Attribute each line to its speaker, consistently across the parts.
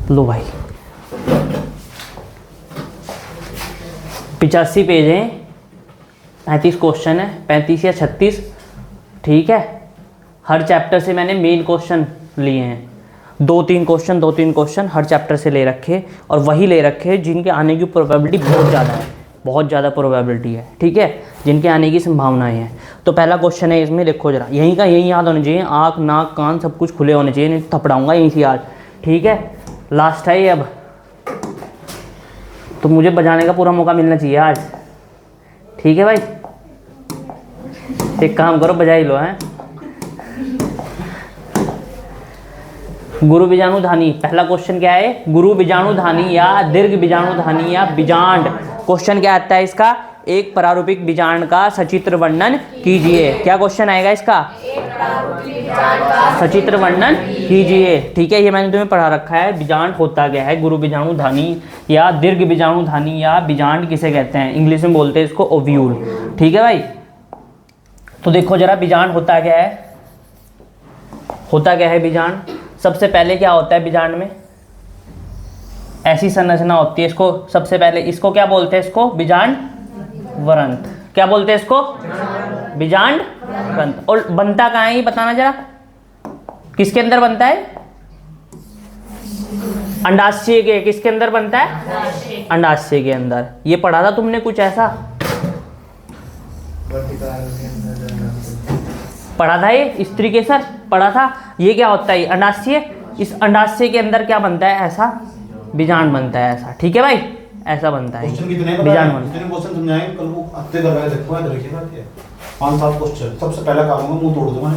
Speaker 1: लो भाई 85 पेज हैं, 35 क्वेश्चन है, 35 या 36, ठीक है। हर चैप्टर से मैंने मेन क्वेश्चन लिए हैं, 2-3 क्वेश्चन हर चैप्टर से ले रखे, और वही ले रखे जिनके आने की प्रोबेबिलिटी बहुत ज़्यादा है, बहुत ज़्यादा प्रोबेबिलिटी है, ठीक है, जिनके आने की संभावनाएं हैं। तो पहला क्वेश्चन है इसमें, लिखो जरा, यहीं का यहीं याद होना चाहिए, आँख नाक कान सब कुछ खुले होने चाहिए, नहीं थपड़ाऊँगा यहीं से याद, ठीक है। लास्ट है ये अब, तो मुझे बजाने का पूरा मौका मिलना चाहिए आज, ठीक है भाई। एक काम करो, बजा ही लो हैं। गुरु बीजाणुधानी, पहला क्वेश्चन क्या है, गुरु बीजाणुधानी या दीर्घ बीजाणुधानी या बीजांड। क्वेश्चन क्या आता है इसका, एक प्रारूपिक बीजांड का सचित्र वर्णन कीजिए। क्या क्वेश्चन आएगा इसका, सचित्र वर्णन कीजिए, ठीक है। ये मैंने तुम्हें पढ़ा रखा है, बीजांड होता क्या है, गुरु बीजाणुधानी या दीर्घ बीजाणुधानी या बीजांड किसे कहते हैं, इंग्लिश में बोलते हैं इसको ओव्यूल, ठीक है भाई। तो देखो जरा बीजांड होता क्या है, होता क्या है बीजांड। सबसे पहले क्या होता है बीजांड में, ऐसी संरचना होती है, इसको सबसे पहले इसको क्या बोलते हैं, इसको बीजांड वरंत, क्या बोलते हैं इसको, बीजांड वरंत। और बनता कहाँ है ये बताना जरा, किसके अंदर बनता है, अंडाशय के, किसके अंदर बनता है, अंडाशय के अंदर। ये पढ़ा था तुमने कुछ ऐसा पढ़ा था, ये स्त्री के सर पढ़ा था। ये क्या होता है, अंडाशय, इस अंडाशय के अंदर क्या बनता है, ऐसा बीजांड बनता है, ऐसा, ठीक है भाई, ऐसा बनता है बीजांड बनता है।
Speaker 2: क्वेश्चन समझाएंगे कल वो हफ्ते करवाए, देखो याद रखिएगा, 5-7 क्वेश्चन। सबसे पहला काम होगा मुंह तोड़ दूंगा,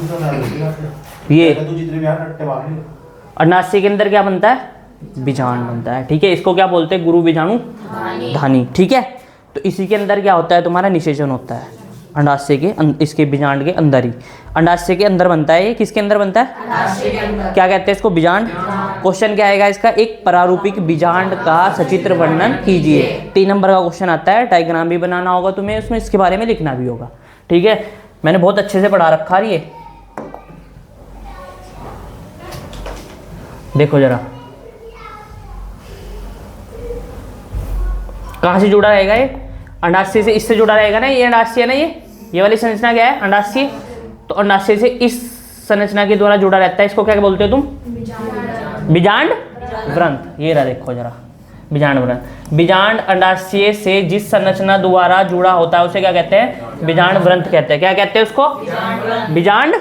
Speaker 1: ये
Speaker 2: तू जितने भी यार रट्टे मार ले।
Speaker 1: अंडाशय के अंदर क्या बनता है, बीजांड बनता है, ठीक है। इसको क्या बोलते हैं, गुरु बीजाणुधानी, ठीक है। तो इसी के अंदर क्या होता है, तुम्हारा निषेचन होता है, अंडाशय के इसके बीजांड के अंदर ही, अंडाशय के अंदर बनता है। ये किसके अंदर बनता है, क्या कहते हैं इसको, बीजांड। क्वेश्चन क्या आएगा इसका, एक प्रारूपिक बीजांड का सचित्र वर्णन कीजिए। 3 नंबर का क्वेश्चन आता है, डायग्राम भी बनाना होगा तुम्हें, उसमें इसके बारे में लिखना भी होगा, ठीक है। मैंने बहुत अच्छे से पढ़ा रखा है ये, देखो जरा कहाँ से जुड़ा रहेगा ये, अंडाशय से, इससे जुड़ा रहेगा ना, ये अंडाशय है ना, ये वाली संरचना क्या है, अंडाशय। तो अंडाशय से इस संरचना के द्वारा जुड़ा रहता है, इसको क्या बोलते हो तुम, बीजांड वृंत। ये रहा देखो जरा, बीजांड वृंत। बीजांड अंडाशय से जिस संरचना द्वारा जुड़ा होता है उसे क्या कहते हैं, बीजांड वृंत कहते हैं। क्या कहते हैं उसको, बीजांड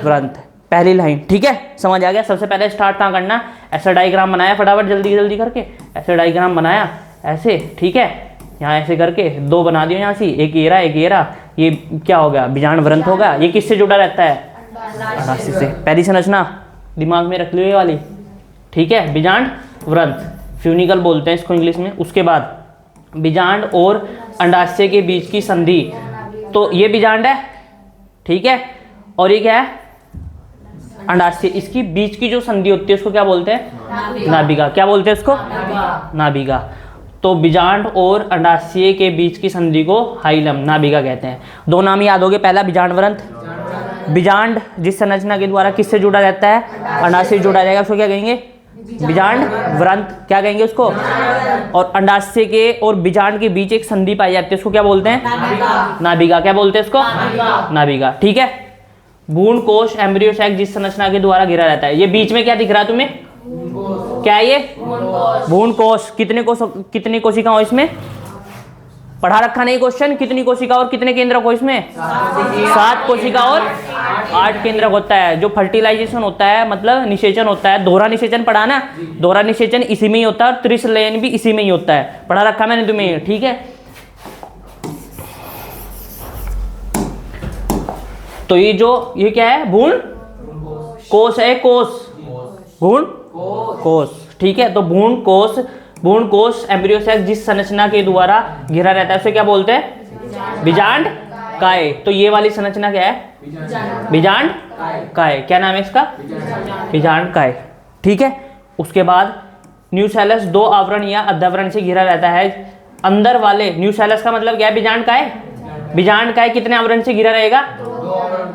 Speaker 1: वृंत। पहली लाइन, ठीक है, समझ आ गया। सबसे पहले स्टार्ट कहाँ करना, ऐसा डायग्राम बनाया फटाफट जल्दी जल्दी करके, ऐसे डायग्राम बनाया ऐसे, ठीक है, यहाँ ऐसे करके 2 बना दियो यहाँ से, एक ये रहा, एक ये रहा, ये क्या हो गया, बीजांड वृंत हो गया। ये किससे जुड़ा रहता है, अंडाशय से। पहली संरचना दिमाग में रख लियो ये वाली, ठीक है, बीजांड वृंत, फ्यूनिकल बोलते हैं इसको इंग्लिश में। उसके बाद बीजांड और अंडाशय के बीच की संधि, तो ये बीजांड है, ठीक है, और ये क्या है, अंडाशय। इसकी बीच की जो संधि होती है उसको क्या बोलते हैं, नाभिका। क्या बोलते हैं उसको, नाभिका। तो बीजांड और अंडाशय के बीच की संधि को हाइलम, नाभिका कहते हैं। 2 नाम याद हो गए, पहला बीजांड वृंत, बीजांड जिस संरचना के द्वारा किससे जुड़ा रहता है, अंडाशय जुड़ा रहेगा, उसको क्या कहेंगे, बीजांड वृंत, क्या कहेंगे उसको। और अंडाशय के और बीजांड के बीच एक संधि पाई जाती है, उसको क्या बोलते हैं, नाभिका। क्या बोलते हैं उसको, नाभिका, ठीक है। भ्रूण कोश, एम्ब्रियो सैक जिस संरचना के द्वारा घिरा रहता है। ये बीच में क्या दिख रहा है तुम्हें, क्या है ये, भ्रूण कोश। कितनी कोशिका हो इसमें, पढ़ा रखा नहीं क्वेश्चन, कितनी कोशिका और कितने केंद्रक हो इसमें, 7 कोशिका और 8 केंद्रक होता है। जो फर्टिलाइजेशन होता है मतलब निषेचन होता है, दोहरा निषेचन पढ़ा ना, दोहरा निषेचन इसी में ही होता है और त्रिशलयन भी इसी में ही होता है, पढ़ा रखा मैंने तुम्हें, ठीक है। तो ये क्या है, भ्रूण कोश है, कोश, भ्रूण कोश, ठीक है। तो भ्रूण कोश एम्ब्रियो सैक जिस संरचना के द्वारा घिरा रहता है उसे क्या बोलते हैं, बीजांड काय। तो ये वाली संरचना क्या है, बीजांड काय। क्या नाम है इसका, बीजांड काय, ठीक है। उसके बाद न्यूसेलस 2 आवरण या अध्यावरण से घिरा रहता है। अंदर वाले न्यूसेलस का मतलब क्या है, बीजांड काय। बीजांड काय कितने आवरण से घिरा रहेगा,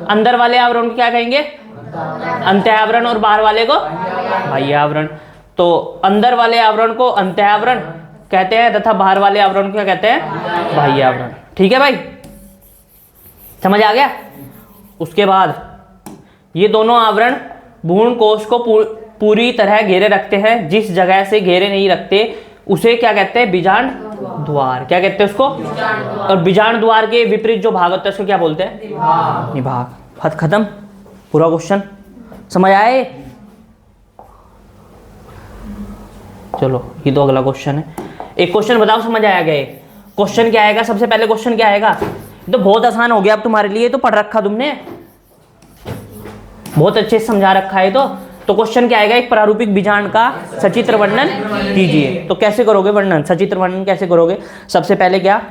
Speaker 1: अंदर वाले आवरण को क्या कहेंगे, अंत्य आवरण, और बाहर वाले को बाह्य आवरण। तो अंदर वाले आवरण को अंतः आवरण कहते हैं तथा बाहर वाले आवरण को क्या कहते हैं? बाह्य आवरण। ठीक है भाई, समझ आ गया? उसके बाद ये दोनों आवरण भ्रूण कोश को पूरी तरह घेरे रखते हैं। जिस जगह से घेरे नहीं रखते उसे क्या कहते हैं? बीजांड द्वार। क्या कहते हैं उसको? और बीजांड द्वार के विपरीत जो भाग होता है उसको क्या बोलते हैं? निभाग। हद खत्म, पूरा क्वेश्चन समझ आए? चलो ये तो अगला क्वेश्चन है। एक क्वेश्चन बताओ समझ आया क्या? क्वेश्चन क्या आएगा? सबसे पहले क्वेश्चन क्या आएगा? तो बहुत आसान हो गया अब तुम्हारे लिए, तो पढ़ रखा तुमने, बहुत अच्छे से समझा रखा है। तो क्वेश्चन क्या आएगा? एक प्रारूपिक बीजांड का सचित्र वर्णन कीजिए। तो कैसे करोगे वर्णन? सचित्र वर्णन कैसे करोगे? सबसे पहले क्या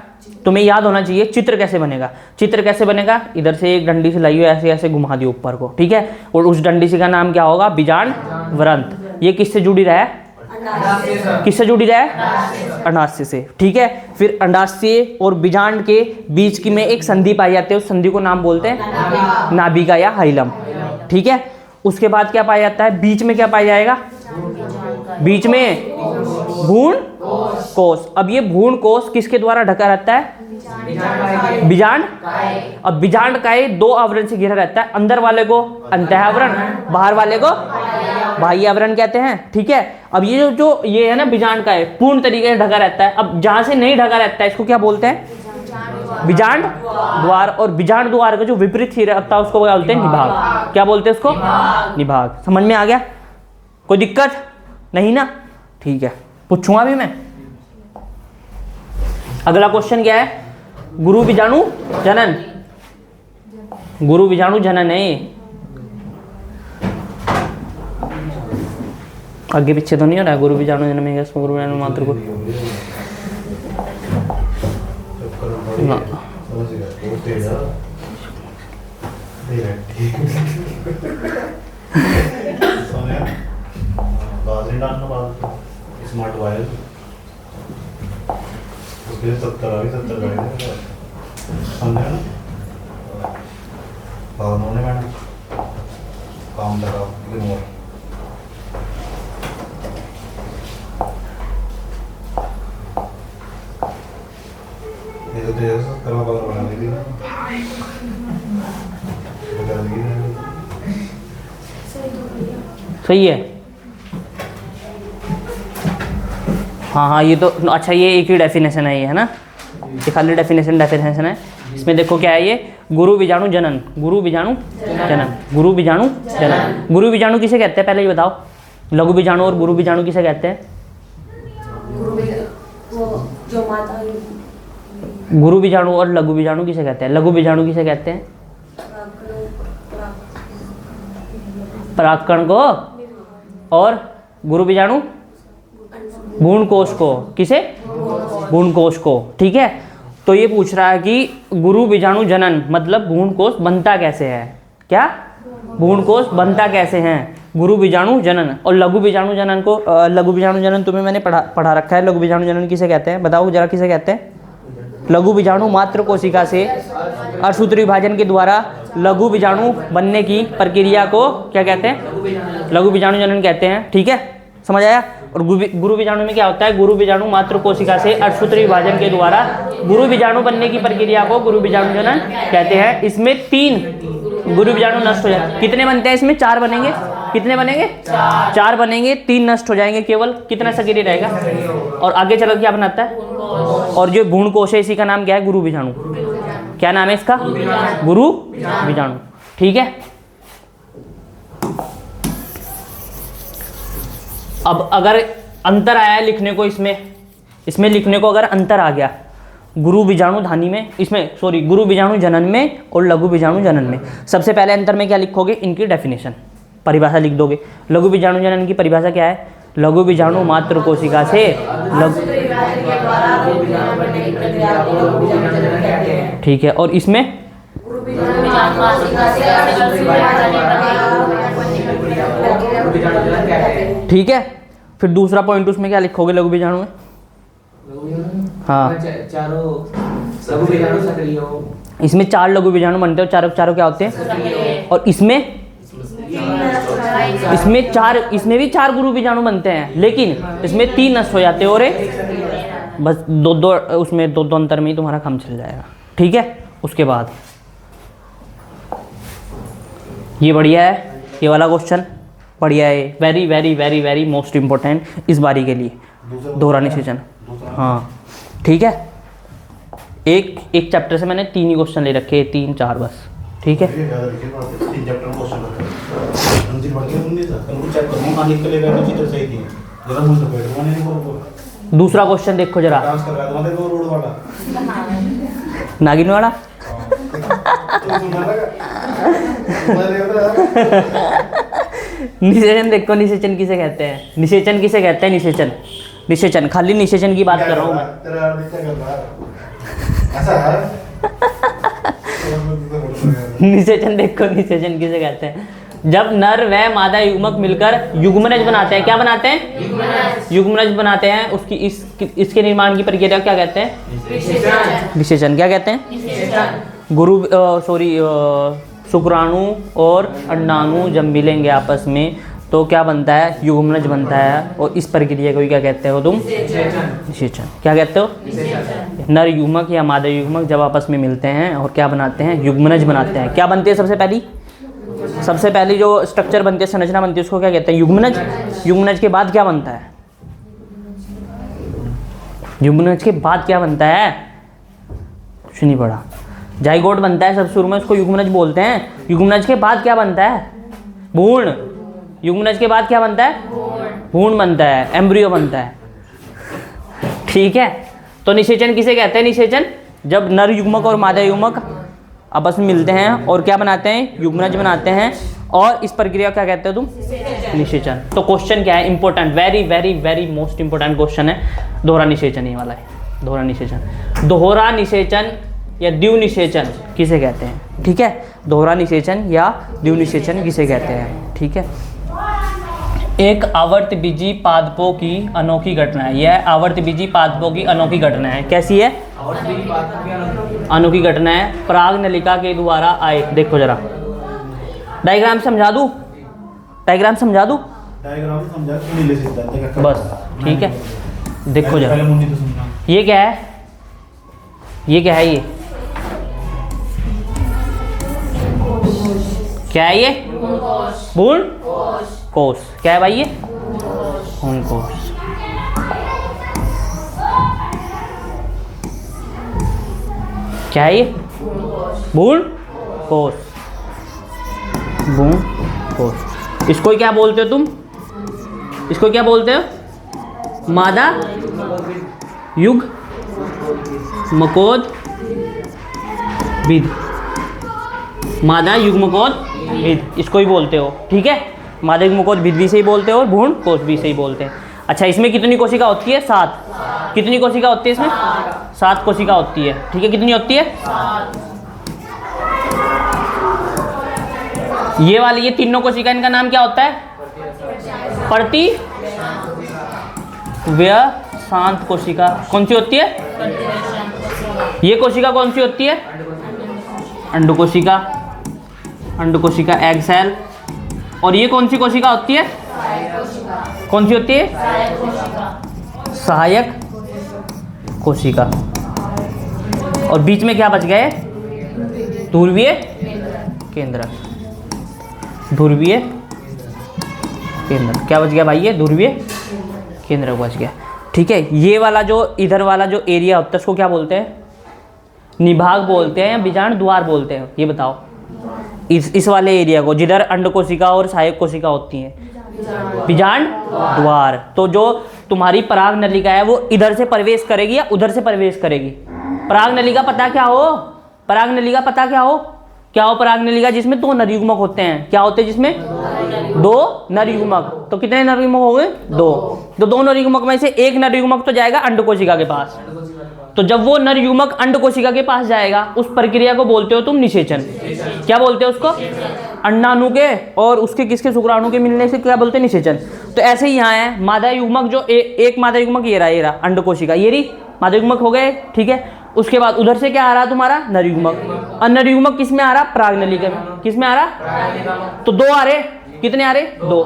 Speaker 1: तुम्हें याद होना चाहिए? चित्र कैसे बनेगा? चित्र कैसे बनेगा? इधर से एक डंडी से लाई हो, ऐसे ऐसे घुमा दियो ऊपर को, ठीक है? और उस डंडी से का नाम क्या होगा? बीजांड वृंत। ये किससे जुड़ी रहा है? किससे जुड़ी रहा है? अंडाशय से। ठीक है, फिर अंडाशय और बीजांड के बीच की में एक संधि पाई जाती है, उस संधि को नाम बोलते हैं नाभिका या हाइलम। ठीक है, उसके बाद क्या पाया जाता है? बीच में क्या पाया जाएगा? बीच में भ्रूण कोश। अब ये भ्रूण कोश किसके द्वारा ढका रहता है? बीजांड। अब बीजांड काय दो आवरण से घिरा रहता है, अंदर वाले को अंतः आवरण, बाहर वाले को बाह्य आवरण कहते हैं। ठीक है, अब ये जो ये है ना बीजांड काय पूर्ण तरीके से ढका रहता है। अब जहां से नहीं ढका रहता है इसको क्या बोलते हैं? बीजांड द्वार। और बीजांड द्वार का जो विपरीत सिरा होता है उसको क्या बोलते हैं? निभाग। क्या बोलते हैं उसको? निभाग। समझ में आ गया? कोई दिक्कत नहीं ना? ठीक है, पूछूंगा भी मैं। अगला क्वेश्चन क्या है? गुरु बीजाणु जनन। गुरु बीजाणु जनन है, आगे पीछे तो नहीं हो रहा है। गुरु बीजाणु जनन में गुरु बीजाणु मात्र को
Speaker 2: स्मार्ट वायर उसके लिए 70 समझे ना? उन्होंने मैडम काम लगा रिमोट ये तो करवा बना दी
Speaker 1: सही है। हाँ हाँ, ये तो अच्छा, ये एक ही डेफिनेशन है, ये है ना? ये खाली डेफिनेशन है। इसमें देखो क्या है? ये गुरु बीजाणु जनन। गुरु बीजाणु जनन। गुरु बीजाणु जनन। गुरु बीजाणु किसे कहते हैं? पहले ये बताओ। लघु बीजाणु और गुरु बीजाणु किसे कहते हैं? गुरु बीजाणु और लघु बीजाणु किसे कहते हैं? लघु बीजाणु किसे कहते हैं? परागकण को। और गुरु बीजाणु भ्रूण कोश को। किसे? भ्रूण कोश को। ठीक है, तो ये पूछ रहा है कि गुरु बीजाणु जनन मतलब भ्रूण कोश बनता कैसे है? क्या? भ्रूण कोश बनता कैसे हैं? गुरु बीजाणु जनन। और लघु बीजाणु जनन को, लघु बीजाणु जनन तुम्हें मैंने पढ़ा रखा है। लघु बीजाणु जनन किसे कहते हैं? बताओ जरा, किसे कहते हैं? लघु बीजाणु मात्र कोशिका से अर्धसूत्री विभाजन के द्वारा लघु बीजाणु बनने की प्रक्रिया को क्या कहते हैं? लघु बीजाणु जनन कहते हैं। ठीक है, समझ आया? और गुरु बीजाणु में क्या होता है? गुरु बीजाणु मात्र कोशिका से अर्धसूत्री विभाजन के द्वारा गुरु बीजाणु बनने की प्रक्रिया को गुरु बीजाणु जनन कहते हैं। इसमें 3 गुरु बीजाणु नष्ट हो जाते। कितने बनते हैं इसमें? 4 बनेंगे। कितने बनेंगे? 4 बनेंगे। 3 नष्ट हो जाएंगे, केवल कितना सक्रिय रहेगा? और आगे चलकर क्या बनाता है? और जो भ्रूण कोश है इसी का नाम क्या है? गुरु बीजाणु। क्या नाम है इसका? गुरु बीजाणु। ठीक है, अब अगर अंतर आया है लिखने को, इसमें लिखने को अगर अंतर आ गया गुरु बीजाणु धानी में, इसमें सॉरी गुरु बीजाणु जनन में और लघु बीजाणु जनन में, सबसे पहले अंतर में क्या लिखोगे? इनकी डेफिनेशन, परिभाषा लिख दोगे। लघु बीजाणु जनन की परिभाषा क्या है? लघु बीजाणु मात्र कोशिका से ठीक है, और इसमें ठीक है। फिर दूसरा पॉइंट उसमें क्या लिखोगे लघु बीजाणु में? हाँ,
Speaker 3: लघु बीजाणु सक्रिय हो।
Speaker 1: इसमें 4 लघु बीजाणु बनते हो, चारों चारों क्या होते हैं? और इसमें इसमें चार, इसमें भी 4 गुरु बीजाणु बनते हैं, लेकिन इसमें 3 नष्ट हो जाते हैं और बस 2 उसमें 2 अंतर में ही तुम्हारा काम चल जाएगा। ठीक है, उसके बाद ये बढ़िया है, ये वाला क्वेश्चन बढ़िया है, very very very very most important इस बारी के लिए, दोहरा निषेचन। हाँ ठीक है, एक चैप्टर से मैंने 3 ही क्वेश्चन ले रखे, 3 4 बस। ठीक है,
Speaker 2: ये याद रखिए बात, 3 चैप्टर में क्वेश्चन रखे हम दिन भर के नहीं था, उनको चेक करना मालिक के लिए गए चित्र सही थी, जरा मुझे तो बैठ मैंने नहीं बोल।
Speaker 1: दूसरा क्वेश्चन देखो जरा,
Speaker 2: डांस करवा दो मेरे को रोड वाला
Speaker 1: नागिन वाला। निषेचन देखो, निषेचन किसे कहते हैं, निषेचन किसे कहते हैं, निषेचन, निषेचन, खाली निषेचन की बात कर रहा हूँ मैं। निषेचन देखो, निषेचन किसे कहते हैं, जब नर व मादा युग्मक मिलकर युग्मनज बनाते हैं। क्या बनाते हैं? युग्मनज बनाते हैं। उसकी इसके निर्माण की प्रक्रिया क्या कहते हैं? निषेचन। क्या कहते हैं? गुरु शुक्राणु और अंडाणु जब मिलेंगे आपस में तो क्या बनता है? युग्मनज बनता है। और इस प्रक्रिया को क्या कहते हो तुम? निषेचन। क्या कहते हो? नर युग्मक या मादा युग्मक जब आपस में मिलते हैं और क्या बनाते हैं? युग्मनज बनाते हैं। क्या बनती है सबसे पहली जो स्ट्रक्चर बनती है, संरचना बनती है, उसको क्या कहते हैं? युग्मनज। युग्मनज के बाद क्या बनता है? युग्मनज के बाद क्या बनता है? कुछ नहीं पड़ा। जाइगोट बनता है सब शुरू में, उसको युग्मनज बोलते हैं। युग्मनज के बाद क्या बनता है? भ्रूण। युग्मनज के बाद क्या बनता है? भ्रूण बनता है, एम्ब्रियो बनता है। ठीक है, तो निषेचन किसे कहते हैं? निषेचन जब नर युग्मक और मादा युग्मक आपस में मिलते हैं और क्या बनाते हैं? युग्मनज बनाते हैं। और इस प्रक्रिया क्या कहते हो तुम? निषेचन। तो क्वेश्चन क्या है? Important, very very very most important question है दोहरा निषेचन। ये वाला है दोहरा निषेचन। दोहरा निषेचन या द्विव निषेचन किसे कहते हैं? ठीक है, दोहरा निषेचन या द्विव निषेचन किसे कहते हैं? ठीक है, एक आवर्तबीजी पादपों की अनोखी घटना है। यह आवर्तबीजी पादपों की अनोखी घटना है। कैसी है? अनोखी घटना है, पराग नलिका के द्वारा आए। देखो जरा डायग्राम समझा दूं? डायग्राम समझा दूं?
Speaker 2: डायग्राम समझा नीले सिद्धांत
Speaker 1: बस ठीक है। देखो जरा,
Speaker 2: पहले मुन्नी तो समझा।
Speaker 1: ये क्या है? ये क्या है? ये क्या है? ये भ्रूण कोश। क्या है भाई? ये भ्रूण कोश। क्या है? ये भ्रूण कोश। भ्रूण कोश। इसको क्या बोलते हो तुम? इसको क्या बोलते हो? मादा युग मकोद विद। मादा युग्मकोद विद इसको ही बोलते हो। ठीक है, मादा युग्मकोद विद भी से ही बोलते हो और भ्रूण कोश भी से ही बोलते हैं। अच्छा, इसमें कितनी कोशिका होती है? 7। कितनी कोशिका होती है इसमें? 7 कोशिका होती है। ठीक है, कितनी होती है? ये वाली, ये तीनों कोशिका, इनका नाम क्या होता है? प्रति व्यशांत कोशिका। कौन सी होती है? ये कोशिका कौन सी होती है? अंडु कोशिका। अंडु कोशिका, एग सेल। और ये कौन सी कोशिका होती है? कौन सी होती है? सहायक कोशिका। और बीच में क्या बच गए? ध्रुवीय केंद्रक। ध्रुवीय केंद्रक क्या बच गया भाई? ये ध्रुवीय केंद्रक बच गया। ठीक है, ये वाला जो इधर वाला जो एरिया होता है उसको क्या बोलते हैं? निभाग बोलते हैं या बीजांड द्वार बोलते हैं? ये बताओ। इस वाले एरिया को जिधर अंड कोशिका और सहायक कोशिका होती हैं, बीजांड द्वार। तो जो तुम्हारी पराग नलिका है वो इधर से प्रवेश करेगी या उधर से प्रवेश करेगी? पराग नलिका पता क्या हो? पराग नलिका पता क्या हो? क्या हो पराग नलिका? जिसमें 2 नर युग्मक होते हैं। क्या होते हैं जिसमें? 2 नर युग्मक। तो कितने नर युग्मक हो गए? 2। तो 2 नर युग्मक में से एक नर युग्मक तो जाएगा अंड कोशिका के पास। तो जब वो नर युग्मक अंड कोशिका के पास जाएगा, उस प्रक्रिया को बोलते हो तुम निषेचन। क्या बोलते हो उसको? अंडाणु के और उसके किसके शुक्राणु के मिलने से क्या बोलते हैं? निषेचन। तो ऐसे ही यहाँ है, मादा युग्मक जो एक मादा युग्मक ये रहा अंड कोशिका, ये रही मादा युग्मक हो गए। ठीक है, उसके बाद उधर से क्या आ रहा तुम्हारा? नर युग्मक। और नर युग्मक किस में आ रहा? पराग नलिका में। किस में आ रहा? तो 2 आ रहे। कितने आ रहे? 2।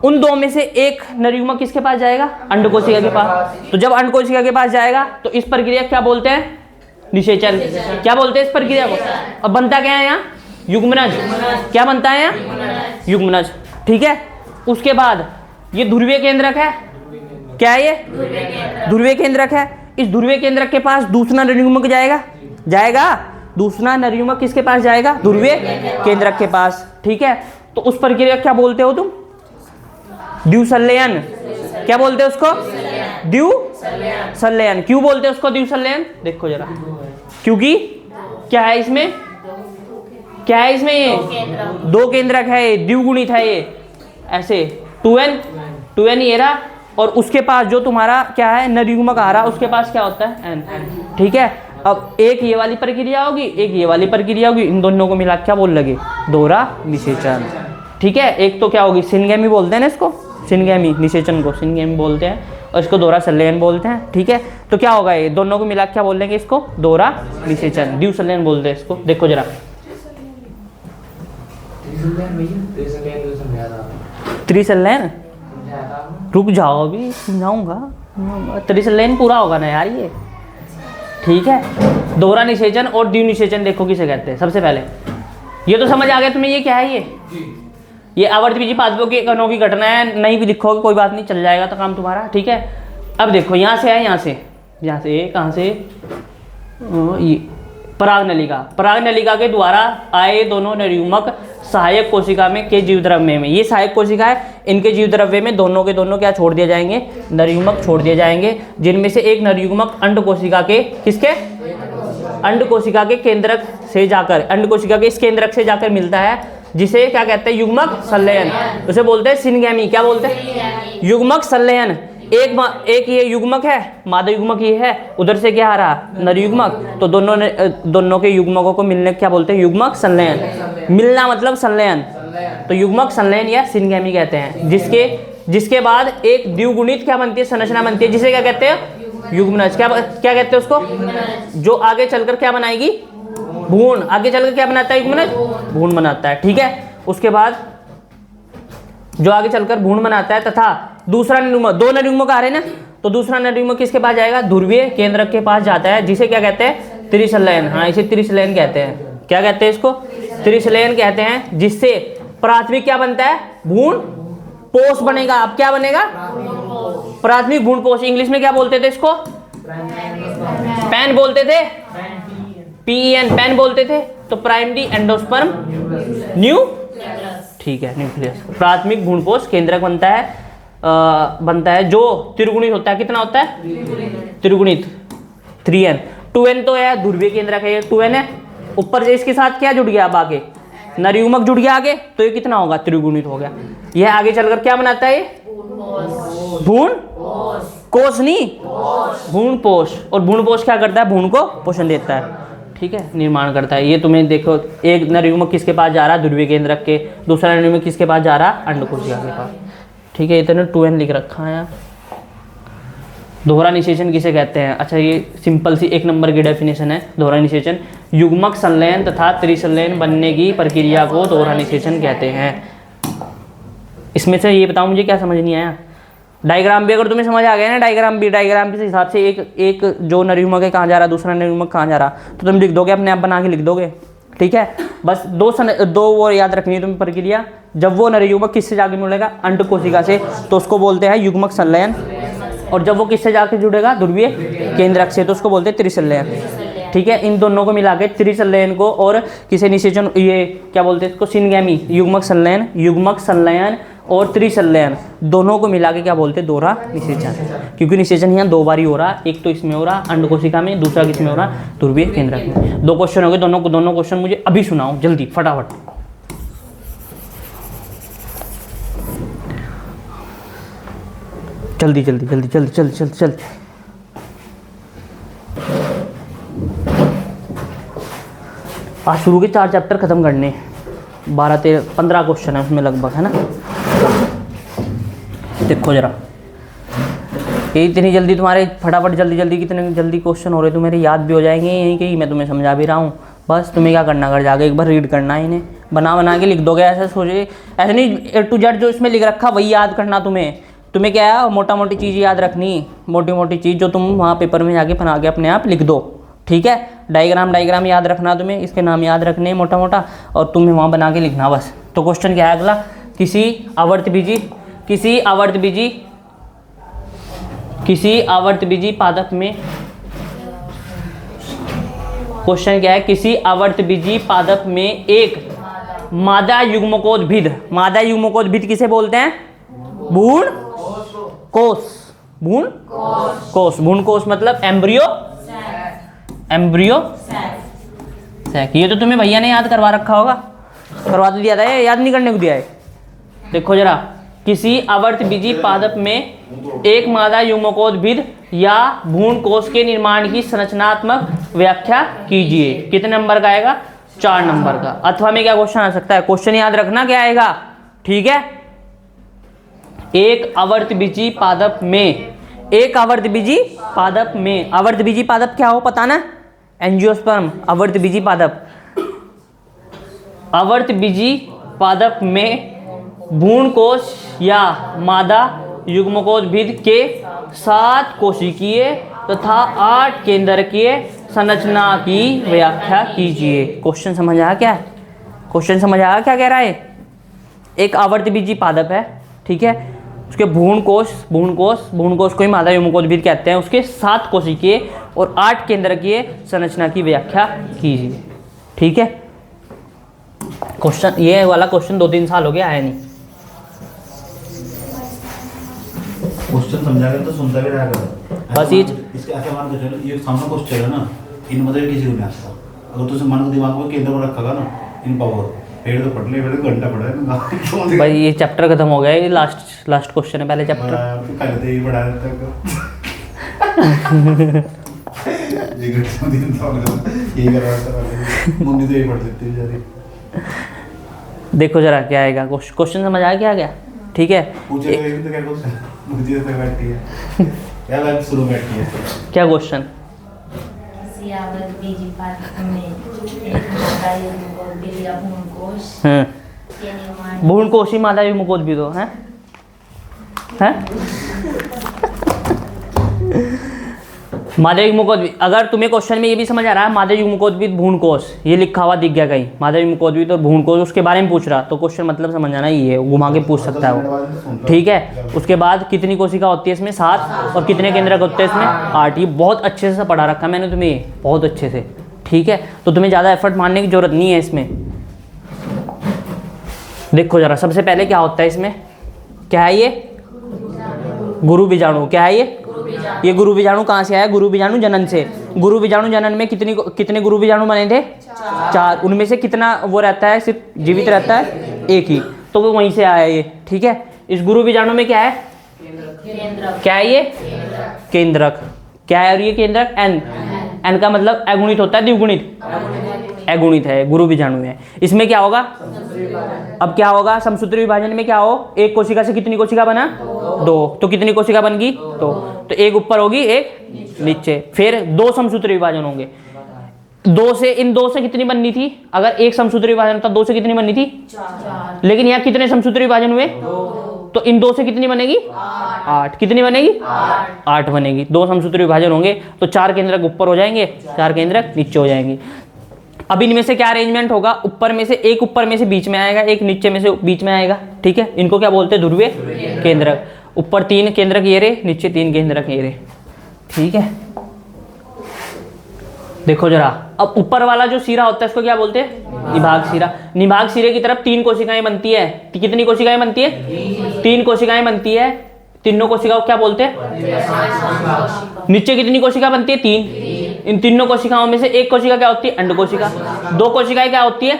Speaker 1: उन 2 में से एक नरयुग्मक किसके पास जाएगा? अंडकोशिका के पास। तो जब अंडकोशिका के पास जाएगा तो इस प्रक्रिया क्या बोलते हैं? निषेचन। क्या बोलते हैं इस प्रक्रिया को? अब बनता क्या है यहाँ? युग्मनज। क्या बनता है यहाँ? युग्मनज। ठीक है। उसके बाद ये ध्रुवीय केंद्रक है। क्या है ये? ध्रुवीय केंद्रक है। इस ध्रुवीय केंद्रक के पास दूसरा नरयुग्मक जाएगा। दूसरा नरयुग्मक किसके पास जाएगा? ध्रुवीय केंद्रक के पास। ठीक है। तो उस प्रक्रिया क्या बोलते हो तुम? द्विसंलेयन। क्या बोलते हैं उसको? द्विसंलेयन। क्यों बोलते हैं उसको द्विसंलेयन? देखो जरा, क्योंकि क्या है इसमें? क्या है इसमें? ये 2 केंद्रक है, ये द्विगुणित है। ये ऐसे 2n ये रहा, और उसके पास जो तुम्हारा क्या है नरयुग्मक आ रहा, उसके पास क्या होता है? n। ठीक है। अब एक ये वाली प्रक्रिया होगी, एक ये वाली प्रक्रिया होगी, इन दोनों को मिला क्या बोल लगे? दोहरा निषेचन। ठीक है। एक तो क्या होगी? सिनगैमी बोलते हैं ना इसको, सिनगैमी। निषेचन को सिनगैमी बोलते हैं और इसको दोहरा संलयन बोलते हैं। ठीक है। तो क्या होगा? ये दोनों को मिला क्या बोल देंगे इसको? दोहरा निषेचन, द्विसंलेयन बोलते हैं इसको। देखो जरा, त्रिसंलेयन। रुक जाओ, अभी समझाऊंगा। त्रिसंलेयन पूरा होगा ना यार ये। ठीक है। दोहरा निषेचन और द्विनिषेचन देखो किसे कहते हैं। सबसे पहले ये तो समझ आ गया तुम्हें, ये क्या है? ये आवर्तबीजी पादपों की एक अनोखी घटना है। नहीं भी लिखोगे कोई बात नहीं, चल जाएगा तो काम तुम्हारा। ठीक है। अब देखो यहाँ से है, यहाँ से कहाँ से? ये परागनलिका। परागनलिका के द्वारा आए दोनों नरयुग्मक सहायक कोशिका में के जीवद्रव्य में, ये सहायक कोशिका है, इनके जीवद्रव्य में दोनों के दोनों क्या छोड़ दिए जाएंगे? नरयुग्मक छोड़ दिए जाएंगे, जिनमें से एक नरयुग्मक अंडकोशिका के किसके? अंडकोशिका के केंद्रक से जाकर, अंडकोशिका के इस केंद्रक से जाकर मिलता है, जिसे क्या कहते हैं? युग्मक संलयन। उसे बोलते हैं सिनगैमी। क्या बोलते हैं? युग्मक संलयन। एक ये युग्मक है, मादा युग्मक ये है, उधर से क्या आ रहा? नरयुग्मक। तो दोनों के युग्मकों को मिलने क्या बोलते हैं? युग्मक संलयन। मिलना मतलब संलयन, तो युग्मक संलयन या सिनगैमी कहते हैं। जिसके बाद एक द्विगुणित क्या बनती है? संरचना बनती है, जिसे क्या कहते हैं? युग्मनज। क्या कहते हैं उसको? जो आगे चलकर क्या बनाएगी? भ्रूण। आगे चलकर क्या बनाता है युग्मनज? भ्रूण बनाता है। ठीक है। उसके बाद जो आगे चलकर भ्रूण बनाता है, तथा दूसरा नरयुग्मक, 2 नरयुग्मक आ रहे हैं ना, तो दूसरा नरयुग्मक किसके पास जाएगा? ध्रुवीय केंद्रक के पास जाता है, जिसे क्या कहते हैं? त्रिसंलयन। हाँ, इसे त्रिसंलयन कहते हैं। क्या कहते हैं इसको? त्रिसंलयन कहते हैं। जिससे प्राथमिक क्या बनता है? भ्रूण पोष बनेगा। अब क्या बनेगा? प्राथमिक भ्रूण पोष। इंग्लिश में क्या बोलते थे इसको? पैन बोलते थे, PEN, पैन बोलते थे। तो प्राइमरी एंडोस्पर्म ठीक है, न्यूक्लियस। प्राथमिक भ्रूणपोष केंद्रक बनता है जो त्रिगुणित होता है। कितना होता है? त्रिगुणित, 3n। 2n तो है ध्रुवीय केंद्रक है, 2n है। ऊपर से इसके साथ क्या जुड़ गया? अब आगे नरयुग्मक जुड़ गया आगे, तो ये कितना होगा? त्रिगुणित हो गया। यह आगे चलकर क्या बनाता है? भ्रूण कोष नहीं, भ्रूणपोष। और भ्रूणपोष क्या करता है? भ्रूण को पोषण देता है। ठीक है, निर्माण करता है। ये तुम्हें देखो, एक नरयुग्मक किसके पास जा रहा है? ध्रुवीय केंद्रक के। दूसरा नरयुग्मक किसके पास जा रहा है? अंडकोशिका के पास। ठीक है, इतने 2n लिख रखा है यहाँ। दोहरा निषेचन किसे कहते हैं? अच्छा, ये सिंपल सी 1 नंबर की डेफिनेशन है। दोहरा निषेचन युग्मक संलयन तथा त्रिसंलयन बनने की प्रक्रिया को दोहरा निषेचन कहते हैं। इसमें से ये बताओ मुझे क्या समझ नहीं आया? डायग्राम भी अगर तुम्हें समझ आ गया ना, डायग्राम के हिसाब से एक जो नरयुग्मक है कहाँ जा रहा, दूसरा नरयुग्मक कहाँ जा रहा, तो तुम लिख दोगे, अपने आप बना के लिख दोगे। ठीक है, बस दो वो याद रखनी है तुम्हें प्रक्रिया। जब वो नरयुग्मक किससे जाके मिलेगा? अंडकोशिका से, तो उसको बोलते हैं युग्मक संलयन। और जब वो किससे जाके जुड़ेगा? ध्रुवीय केंद्रक से, तो उसको बोलते हैं त्रिसंलयन। ठीक है, इन दोनों को मिला के त्रिसंलयन को, और किसे निषेचन, ये क्या बोलते हैं इसको? सिनगैमी। युग्मक संलयन और त्रिसंलयन दोनों को मिला के क्या बोलते हैं? दोहरा निषेचन। क्योंकि निषेचन यहाँ 2 बार ही हो रहा, एक तो इसमें हो रहा अंडकोशिका में, दूसरा किसमें हो रहा? ध्रुवीय केंद्रक में। 2 क्वेश्चन हो गए, दोनों क्वेश्चन मुझे अभी सुनाओ जल्दी फटाफट। जल्दी। आज शुरू के 4 चैप्टर खत्म करने, 12-15 क्वेश्चन है उसमें लगभग, है ना? देखो जरा, ये इतनी जल्दी तुम्हारे फटाफट जल्दी कितने जल्दी क्वेश्चन हो रहे, तो मेरे याद भी हो जाएंगे। यही कि मैं तुम्हें समझा भी रहा हूँ। बस तुम्हें क्या करना, घर जाके एक बार रीड करना है इन्हें, बना बना के लिख दोगे, ऐसा सोचिए। ऐसे नहीं A to Z जो इसमें लिख रखा वही याद करना तुम्हें क्या है, मोटा मोटी चीज़ याद रखनी, मोटी मोटी चीज़ जो तुम वहाँ पेपर में जाके बना के अपने आप लिख दो, ठीक है। डायग्राम याद रखना तुम्हें, इसके नाम याद रखने मोटा मोटा, और तुम्हें वहाँ बना के लिखना बस। तो क्वेश्चन क्या है अगला, किसी आवर्तबीजी पादप में, क्वेश्चन क्या है, किसी आवर्तबीजी पादप में एक मादा युग्मकोद्भिद किसे बोलते हैं, भ्रूणकोश मतलब एम्ब्रियो सैक। ये तो तुम्हें भैया ने याद करवा रखा होगा, करवा तो दिया था, ये याद नहीं करने को दिया है। देखो जरा, किसी आवर्तबीजी पादप में एक मादा युग्मकोद्भिद या भ्रूणकोश के निर्माण की संरचनात्मक व्याख्या कीजिए। कितने नंबर का आएगा, 4 नंबर का। अथवा में क्या क्वेश्चन आ सकता है, क्वेश्चन याद रखना क्या आएगा, ठीक है। एक आवर्तबीजी पादप में, आवर्तबीजी पादप क्या हो पता ना, एंजियोस्पर्म। आवर्तबीजी पादप में भ्रूणकोश या मादा युग्मकोद्भिद के 7 कोशिकीय तथा 8 केंद्रकीय संरचना की व्याख्या कीजिए। क्वेश्चन समझ आया क्या क्या कह रहा है। एक आवर्तबीजी पादप है, ठीक है, उसके भ्रूणकोश को ही मादा युग्मकोद्भिद कहते हैं, उसके 7 कोशिकीय और 8 केंद्रकीय संरचना की व्याख्या कीजिए, ठीक है। क्वेश्चन ये वाला क्वेश्चन 2-3 साल हो गया आया नहीं।
Speaker 2: क्वेश्चन समझा कर तो सुनता भी रहा करो।
Speaker 1: बस ये
Speaker 2: इसके ऐसे मान के चलो, ये सामने क्वेश्चन है ना, इन मतलब किसी को नहीं आता। अगर तुझे मन को दिमाग में केंद्र में रखा ना, इन पावर पेड़ तो पढ़ ले, पेड़ तो घंटा पढ़ा है
Speaker 1: भाई। ये चैप्टर खत्म हो गया, ये लास्ट क्वेश्चन है, पहले चैप्टर
Speaker 2: पहले तो यही पढ़ा देता ये घंटा दिन था यही कर रहा था, मम्मी तो यही पढ़ सकती है बेचारी।
Speaker 1: देखो जरा क्या आएगा, क्वेश्चन समझ आ गया, ठीक है।
Speaker 2: पूछे तो क्या क्वेश्चन, मुझे तक बैठी है यार, लाइव शुरू बैठी है।
Speaker 1: क्या क्वेश्चन,
Speaker 4: किसी आवर्तबीजी पादप में एक मादा युग्मकोद्भिद या भ्रूणकोश के निर्माण,
Speaker 1: भ्रूणकोश ही मादा युग्मकोद्भिद हो, हैं? मादा युग्मकोद्भिद, अगर तुम्हें क्वेश्चन में ये भी समझ आ रहा है मादा युग्मकोद्भिद भ्रूणकोश ये लिखा हुआ दिख गया कहीं, मादा युग्मकोद्भिद और भ्रूणकोश उसके बारे में पूछ रहा, तो क्वेश्चन मतलब समझ आना ये है, घुमा के पूछ सकता है वो, ठीक है। उसके बाद कितनी कोशिका होती है इसमें, 7, और कितने केंद्रक होते हैं इसमें, 8। ये बहुत अच्छे से पढ़ा रखा है मैंने तुम्हें, बहुत अच्छे से, ठीक है। तो तुम्हें ज़्यादा एफर्ट मारने की जरूरत नहीं है इसमें। देखो जरा, सबसे पहले क्या होता है इसमें, क्या है ये, गुरु बीजाणु। क्या है ये गुरु बीजाणु कहाँ से आया, गुरु बीजाणु जनन से। गुरु बीजाणु जनन में कितने गुरु बीजाणु बने थे, 4। उनमें से कितना वो रहता है, सिर्फ जीवित रहता है, 1 ही, तो वो वहीं से आया ये, ठीक है। इस गुरु बीजाणु में क्या है, क्या है ये, केंद्रक। क्या है, और ये केंद्रक एन का मतलब अगुणित होता है, द्विगुणित, अगुणित है, गुरु बीजाणु है। इसमें क्या होगा, अब क्या होगा, समसूत्री विभाजन में क्या हो, एक कोशिका से कितनी कोशिका बना, 2, तो कितनी कोशिका बन गई, 2, तो एक ऊपर होगी एक नीचे। फिर 2 समसूत्री विभाजन होंगे, 2 से, इन 2 से कितनी बननी थी, अगर एक समसूत्री विभाजन होता 2 से कितनी बननी थी, 4। लेकिन यहाँ कितने समसूत्री विभाजन हुए, 2, तो इन 2 से कितनी बनेगी, 8। कितनी बनेगी, 8 बनेगी। 2 समसूत्री विभाजन होंगे तो 4 केंद्रक ऊपर हो जाएंगे, 4 केंद्रक नीचे हो जाएंगे। अब इनमें से क्या अरेंजमेंट होगा, ऊपर में से एक ऊपर में से बीच में आएगा, एक नीचे में से बीच में आएगा, ठीक है। इनको क्या बोलते हैं, ध्रुवीय केंद्रक। ऊपर 3 केंद्रक ये रहे, नीचे 3 केंद्रक ये रहे, ठीक है। देखो जरा, अब ऊपर वाला जो सिरा होता है इसको क्या बोलते हैं, निभाग सिरा। निभाग सिरे की तरफ 3 कोशिकाएं बनती है, कितनी कोशिकाएं बनती है, 3 कोशिकाएं बनती है। तीनों कोशिकाओं को क्या बोलते हैं, नीचे कितनी कोशिका बनती है, 3। इन तीनों कोशिकाओं में से एक कोशिका क्या होती है, अंड कोशिका। 2 कोशिकाएं क्या होती है,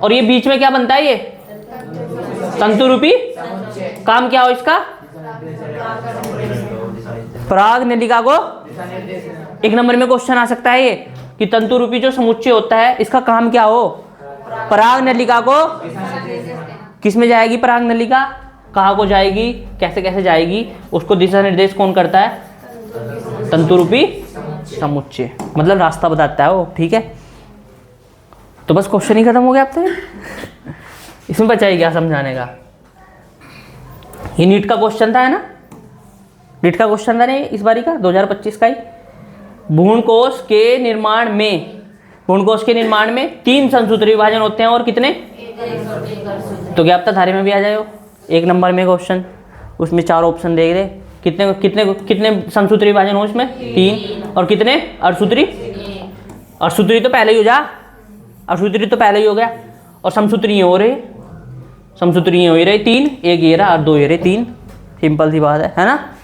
Speaker 1: और ये बीच में क्या बनता है, ये तंतु रूपी, काम क्या हो इसका, पराग नलिका को। 1 नंबर में क्वेश्चन आ सकता है ये कि तंतु रूपी जो समुच्चय होता है इसका काम क्या हो, पराग नलिका को किस में जाएगी, पराग नलिका कहाँ को जाएगी, कैसे कैसे जाएगी, उसको दिशा निर्देश कौन करता है, तंतु रूपी समुच्चय, मतलब रास्ता बताता है वो, ठीक है। तो बस क्वेश्चन ही खत्म हो गया आपसे। इसमें बचा ही क्या समझाने का। ये नीट का क्वेश्चन था, है ना, नीट का क्वेश्चन था ना इस बारी का 2025 का ही। भ्रूण कोश के निर्माण में 3 संसूत्री विभाजन होते हैं और कितने, तो क्या आपका धारे में भी आ जाएगा 1 नंबर में क्वेश्चन। उसमें 4 ऑप्शन देख रहे, कितने कितने कितने संसूत्री विभाजन हो उसमें 3, और कितने अर्धसूत्री, अर्धसूत्री तो पहले ही हो जा, अर्धसूत्री तो पहले ही हो गया, और समसूत्री ये हो रहे, समसूत्री ये हो ही रहे 3, एक ये रहा और 2 ये रहे 3, सिंपल सी बात है ना।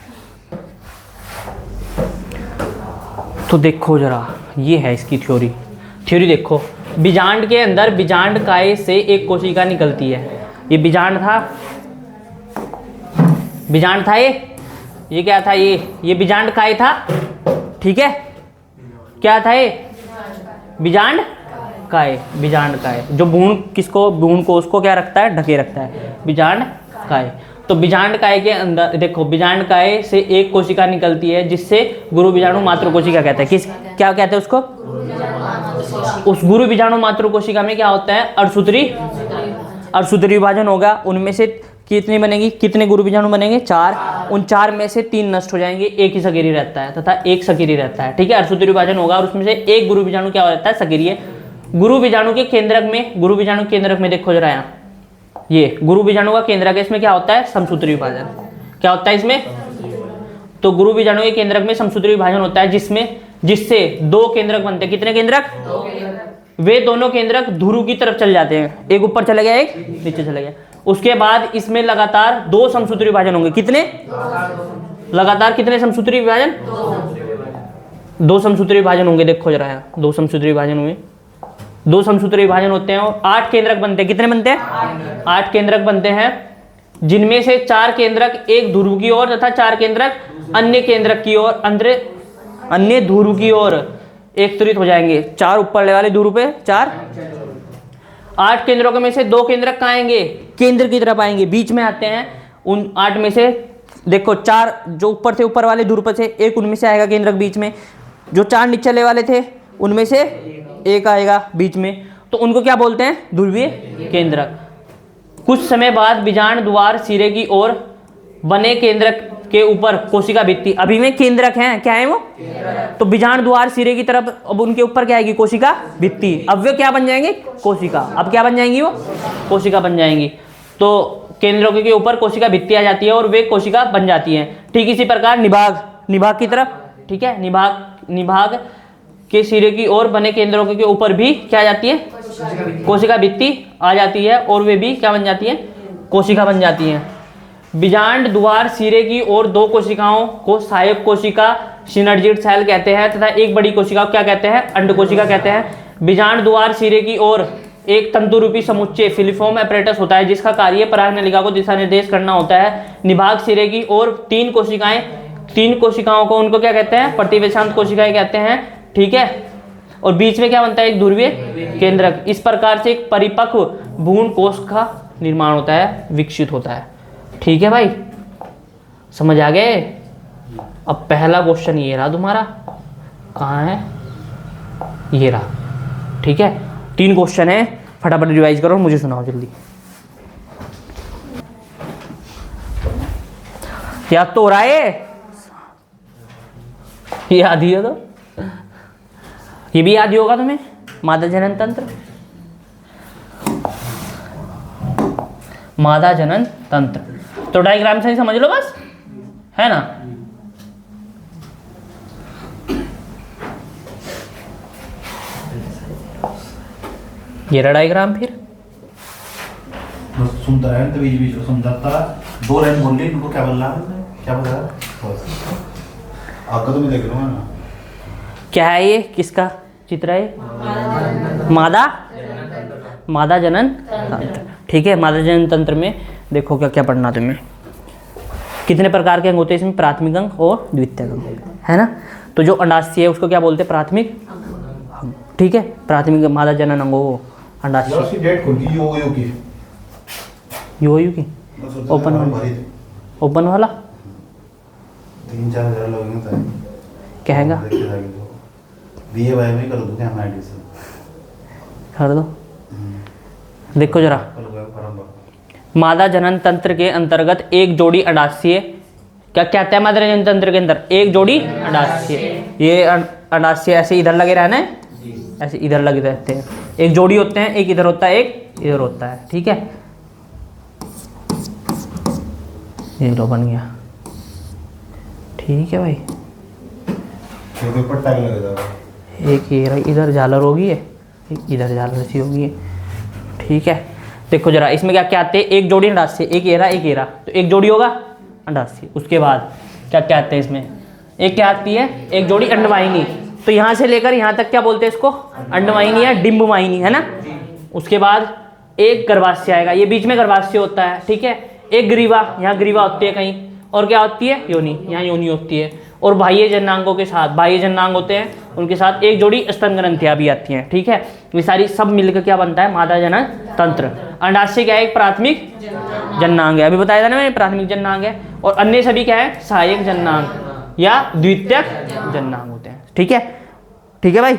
Speaker 1: तो देखो जरा, ये है इसकी थ्योरी देखो। बीजांड के अंदर बीजांड काय से एक कोशिका निकलती है। ये बीजांड था ये क्या था, ये बीजांड काय था, ठीक है, क्या था ये बीजांड काय जो भ्रूण कोश को क्या रखता है, ढके रखता है, बीजांड काय। तो बीजांड काय के अंदर देखो, बीजांड काय से एक कोशिका निकलती है जिससे गुरु बीजाणु मातृ कोशिका कहते हैं। क्या कहते हैं उसको, उस गुरु बीजाणु मातृ कोशिका में क्या होता है, अर्धसूत्री विभाजन होगा। उनमें से कितनी बनेगी, कितने गुरु बीजाणु बनेंगे, 4। उन 4 में से 3 नष्ट हो जाएंगे, एक ही सक्रिय रहता है तथा एक सक्रिय रहता है, ठीक है। अर्धसूत्री विभाजन होगा और उसमें से एक गुरु बीजाणु क्या रहता है, सक्रिय। गुरु बीजाणु के केंद्रक में देखो जरा, यहाँ ये गुरु बीजाणु का केंद्रक है, इसमें क्या होता है, समसूत्री विभाजन। क्या होता है इसमें, तो गुरु बीजाणु के केंद्रक में समसूत्री विभाजन होता है, जिससे 2 केंद्रक बनते हैं। कितने केंद्रक, वे दोनों केंद्रक ध्रुव की तरफ चल जाते हैं, एक ऊपर चला गया एक नीचे चला गया। उसके बाद इसमें लगातार 2 समसूत्री विभाजन होंगे। कितने, लगातार कितने समसूत्री विभाजन, 2 समसूत्री विभाजन होंगे। देखो जरा यहाँ 2 समसूत्री विभाजन हुए, 2 समसूत्री विभाजन होते हैं और 8 केंद्रक बनते हैं। कितने बनते हैं, 8 केंद्रक बनते हैं, जिनमें से 4 केंद्रक एक ध्रुव की ओर तथा 4 केंद्रक अन्य केंद्रक की ओर, अन्य ध्रुव की ओर एक त्वरित हो जाएंगे। 4 ऊपर वाले ध्रुव पे 4, 8 केंद्रों में से 2 केंद्रक कहाँ आएंगे, केंद्र की तरफ आएंगे, बीच में आते हैं। उन 8 में से देखो 4 जो ऊपर थे, ऊपर वाले ध्रुव पे से एक उनमें से आएगा केंद्रक बीच में, जो 4 निचले वाले थे उनमें से एक आएगा बीच में, तो उनको क्या बोलते हैं, ध्रुवीय केंद्रक। कुछ समय बाद बीजांड द्वार सिरे की ओर बने केंद्रक के ऊपर कोशिका भित्ति, अभी में केंद्रक हैं, क्या है वो, तो बीजांड द्वार सिरे की तरफ, अब उनके ऊपर क्या आएगी, कोशिका भित्ति। अब वे क्या बन जाएंगे, कोशिका। अब क्या बन जाएंगी, वो कोशिका बन जाएंगी। तो केंद्रों के ऊपर कोशिका भित्ति आ जाती है और वे कोशिका बन जाती है। ठीक इसी प्रकार निभाग की तरफ, ठीक है, निभाग के सिरे की ओर बने केंद्रों के ऊपर भी क्या आ जाती है, कोशिका भित्ति आ जाती है और वे भी क्या बन जाती है, कोशिका बन जाती हैं। बीजांड द्वार सिरे की ओर 2 कोशिकाओं को सहायक कोशिका सिनर्जिड सेल कहते हैं तथा एक बड़ी कोशिका क्या कहते हैं, अंड कोशिका कहते हैं। बीजांड द्वार सिरे की ओर एक तंतुरूपी समुच्चय फिलिफॉर्म एपरेटस होता है जिसका कार्य परागनलिका को दिशा निर्देश करना होता है। निभाग सिरे की ओर 3 कोशिकाओं को उनको क्या कहते हैं, प्रतिवेशांत कोशिकाएं कहते हैं, ठीक है। और बीच में क्या बनता है, एक ध्रुवीय केंद्रक। इस प्रकार से एक परिपक्व भ्रूण कोश का निर्माण होता है, विकसित होता है। ठीक है भाई, समझ आ गए। अब पहला क्वेश्चन ये रहा तुम्हारा, कहाँ है, ये रहा, ठीक है। 3 क्वेश्चन है, फटाफट रिवाइज करो और मुझे सुनाओ जल्दी। याद तो हो रहा है, याद ही है तो ये भी याद ही होगा तुम्हें, मादा जनन तंत्र, मादा जनन तंत्र। तो डायग्राम से ही समझ लो बस, है ना। ये रहा डायग्राम। फिर
Speaker 2: बस सुनता है तो बीच बीच में समझाता, 2 लाइन बोल ली, उनको क्या बोलना है, क्या बता आपका, तो मैं देख रहा हूँ ना।
Speaker 1: क्या है ये, किसका चित्र है, मादा जनन तंत्र, ठीक है। मादा जनन तंत्र में देखो क्या क्या पढ़ना तुम्हें, कितने प्रकार के अंग होते हैं इसमें, प्राथमिक अंग और द्वितीयक अंग, है ना। तो जो अंडाशय है उसको क्या बोलते हैं, प्राथमिक अंग, ठीक है। प्राथमिक मादा जनन अंगों को अंडाशय। यू की ओपन वाला
Speaker 2: 3-4 हज़ार लगेंगे,
Speaker 1: कहेगा
Speaker 2: BA में कर दूँ क्या,
Speaker 1: कर दो। देखो जरा, मादा जनन तंत्र के अंतर्गत एक जोड़ी अंडाशय, क्या कहते हैं मादा जनन तंत्र के अंदर? एक जोड़ी अंडाशय। ये अंडाशय ऐसे इधर लगे रहना है, ऐसे इधर लगे रहते हैं, एक जोड़ी होते हैं, एक इधर होता है, एक इधर होता है, ठीक है। ये लो बन गया, ठीक है भाई। एक ये इधर झालर होगी है, एक इधर झालर सी होगी है, ठीक है। देखो जरा इसमें क्या क्या आते हैं, एक जोड़ी अंडाशय, एक एरा एक एरा, तो एक जोड़ी होगा अंडाशय। उसके बाद क्या क्या आते हैं इसमें, एक क्या आती है, एक जोड़ी अंडवाहिनी। तो यहाँ से लेकर यहाँ तक क्या बोलते हैं इसको? अंडवाहिनी या डिंबवाहिनी, है ना। उसके बाद एक गर्भाशय आएगा, ये बीच में गर्भाशय होता है, ठीक है। एक ग्रीवा, यहाँ ग्रीवा होती है कहीं, और क्या होती है? योनि, यहाँ योनि होती है। और बाह्य जननांगों के साथ, बाह्य जननांग होते हैं, उनके साथ एक जोड़ी स्तन ग्रंथियाँ भी आती हैं, ठीक है। ये सारी सब मिलकर क्या बनता है? मादा जनन तंत्र। अंडाशय क्या है? एक प्राथमिक जननांग है, अभी बताया था ना मैंने, प्राथमिक जननांग है। और अन्य सभी क्या है? सहायक जननांग या द्वितीयक जननांग होते हैं, ठीक है। ठीक है भाई।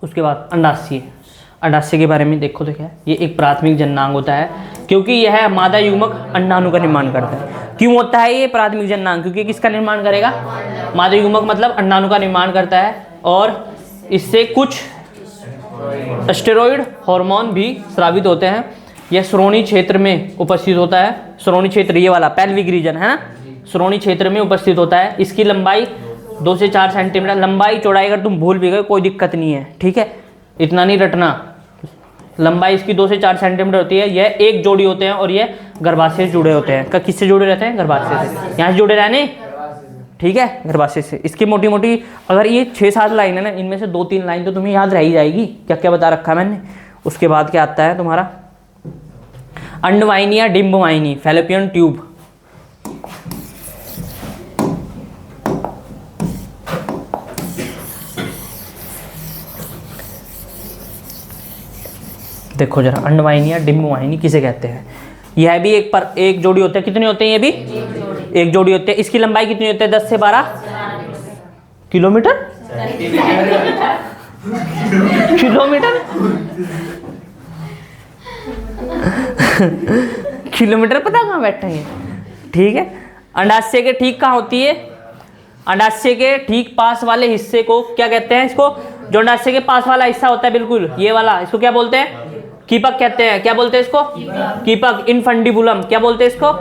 Speaker 1: उसके बाद अंडाशय, अंडाशय के बारे में देखो तो क्या है, ये एक प्राथमिक जननांग होता है, क्योंकि यह मादा युग्मक अंडाणु का निर्माण करता है। क्यों होता है ये प्राथमिक जननांग? क्योंकि किसका निर्माण करेगा? मादा युग्मक, मतलब अंडाणु का निर्माण करता है। और इससे कुछ स्टेरॉइड हार्मोन भी स्रावित होते हैं। यह श्रोणि क्षेत्र में उपस्थित होता है। श्रोणि क्षेत्र ये वाला पेल्विक रीजन है ना, श्रोणि क्षेत्र में उपस्थित होता है। इसकी लंबाई 2 से 4 सेंटीमीटर, लंबाई चौड़ाई अगर तुम भूल भी गए कोई दिक्कत नहीं है, ठीक है, इतना नहीं रटना। लंबाई इसकी 2 से 4 सेंटीमीटर होती है। यह एक जोड़ी होते हैं और ये गर्भाशय से जुड़े होते हैं। किससे जुड़े रहते हैं? गर्भाशय से। यहाँ से जुड़े रहने, ठीक है, गर्भाशय से। इसकी मोटी मोटी अगर ये 6-7 लाइन है ना, इनमें से 2-3 लाइन तो तुम्हें याद रह ही जाएगी, क्या क्या बता रखा है मैंने। उसके बाद क्या आता है तुम्हारा? अंडवाहिनी या डिंबवाहिनी, फैलोपियन ट्यूब। देखो जरा, अंडवाहिनी या डिंबवाहिनी किसे कहते हैं? यह भी एक जोड़ी होते हैं। कितने होते हैं? ये भी एक जोड़ी होते हैं। इसकी लंबाई कितनी होती है? 10 से 12 किलोमीटर। किलोमीटर किलोमीटर पता कहाँ बैठे हैं, ठीक है। अंडाशय के ठीक कहाँ होती है? अंडाशय के ठीक पास वाले हिस्से को क्या कहते हैं? इसको, जो अंडाशय के पास वाला हिस्सा होता है, बिल्कुल ये वाला, इसको क्या बोलते हैं? कीपक कहते हैं। क्या बोलते हैं इसको? कीपक। इनफंडिबुलम क्या बोलते हैं इसको?